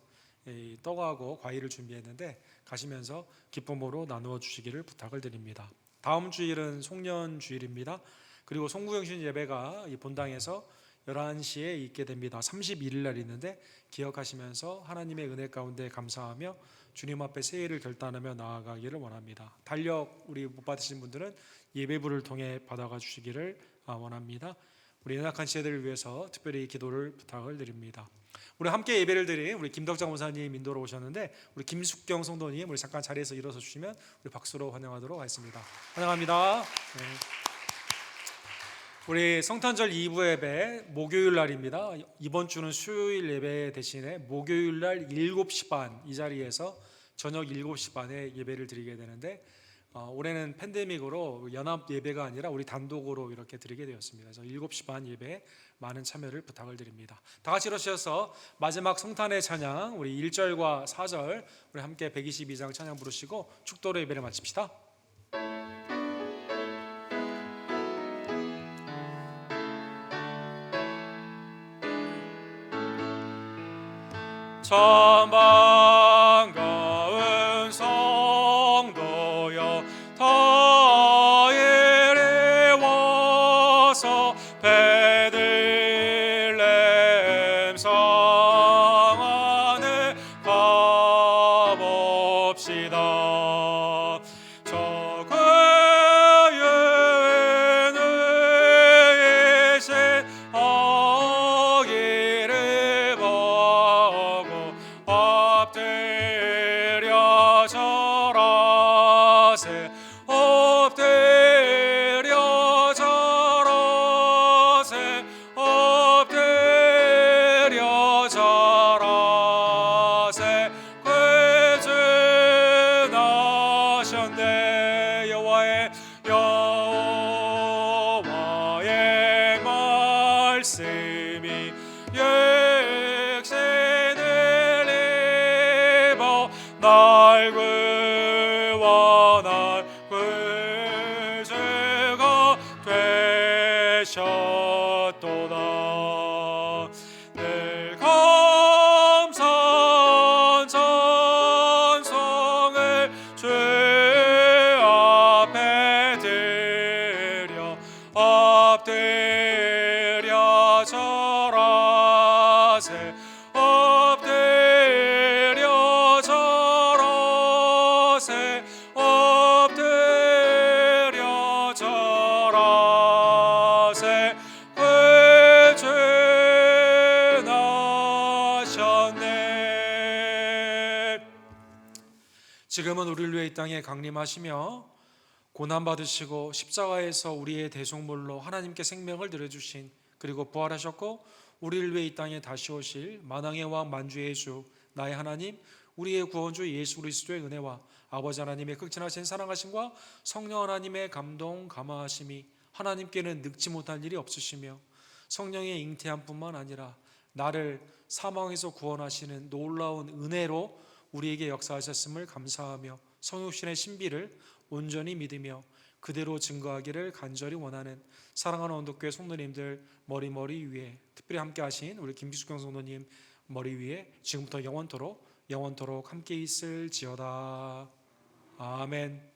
떡하고 과일을 준비했는데 가시면서 기쁨으로 나누어 주시기를 부탁을 드립니다. 다음 주일은 송년 주일입니다. 그리고 송구영신 예배가 이 본당에서 11시에 있게 됩니다. 31일 날 있는데 기억하시면서 하나님의 은혜 가운데 감사하며 주님 앞에 새해를 결단하며 나아가기를 원합니다. 달력 우리 못 받으신 분들은 예배부를 통해 받아가 주시기를 원합니다. 우리 연약한 시대들을 위해서 특별히 기도를 부탁을 드립니다. 우리 함께 예배를 드린 우리 김덕장 목사님 인도로 오셨는데, 우리 김숙경 성도님 우리 잠깐 자리에서 일어서 주시면 우리 박수로 환영하도록 하겠습니다. 환영합니다. 네. 우리 성탄절 2부 예배 목요일 날입니다. 이번 주는 수요일 예배 대신에 목요일 날 7시 반 이 자리에서 저녁 7시 반에 예배를 드리게 되는데, 올해는 팬데믹으로 연합 예배가 아니라 우리 단독으로 이렇게 드리게 되었습니다. 그래서 7시 반 예배에 많은 참여를 부탁을 드립니다. 다 같이 일어서셔서 마지막 성탄의 찬양 우리 1절과 4절 우리 함께 122장 찬양 부르시고 축도로 예배를 마칩시다. 참 반가운 성도여, 다 이리 와서 베들레헴 성 안에 가봅시다. 저 그의 누이신 아기를 보고 엎드려 절하세, 엎드려 절하세, 엎드려 절하세. 구주 나셨네. 여호와의 말씀이 육신을 입어 날 구원할 구주가 되셨도다. 늘 감사한 찬송을 주 앞에 드려 엎드려 절하세, 엎드려 절하세, 엎드려 절하세. 구주 나셨네. 지금은 우리를 위해 이 땅에 강림하시며 고난받으시고 십자가에서 우리의 대속물로 하나님께 생명을 드려주신, 그리고 부활하셨고 우리를 위해 이 땅에 다시 오실 만왕의 왕 만주의 주 나의 하나님, 우리의 구원주 예수 그리스도의 은혜와 아버지 하나님의 극진하신 사랑하심과 성령 하나님의 감동 감화하심이 하나님께는 늙지 못할 일이 없으시며 성령의 잉태함뿐만 아니라 나를 사망에서 구원하시는 놀라운 은혜로 우리에게 역사하셨음을 감사하며 성육신의 신비를 온전히 믿으며 그대로 증거하기를 간절히 원하는 사랑하는 원독교회 성도님들 머리 위에, 특별히 함께 하신 우리 김기숙경 성도님 머리 위에 지금부터 영원토록 함께 있을지어다. 아멘.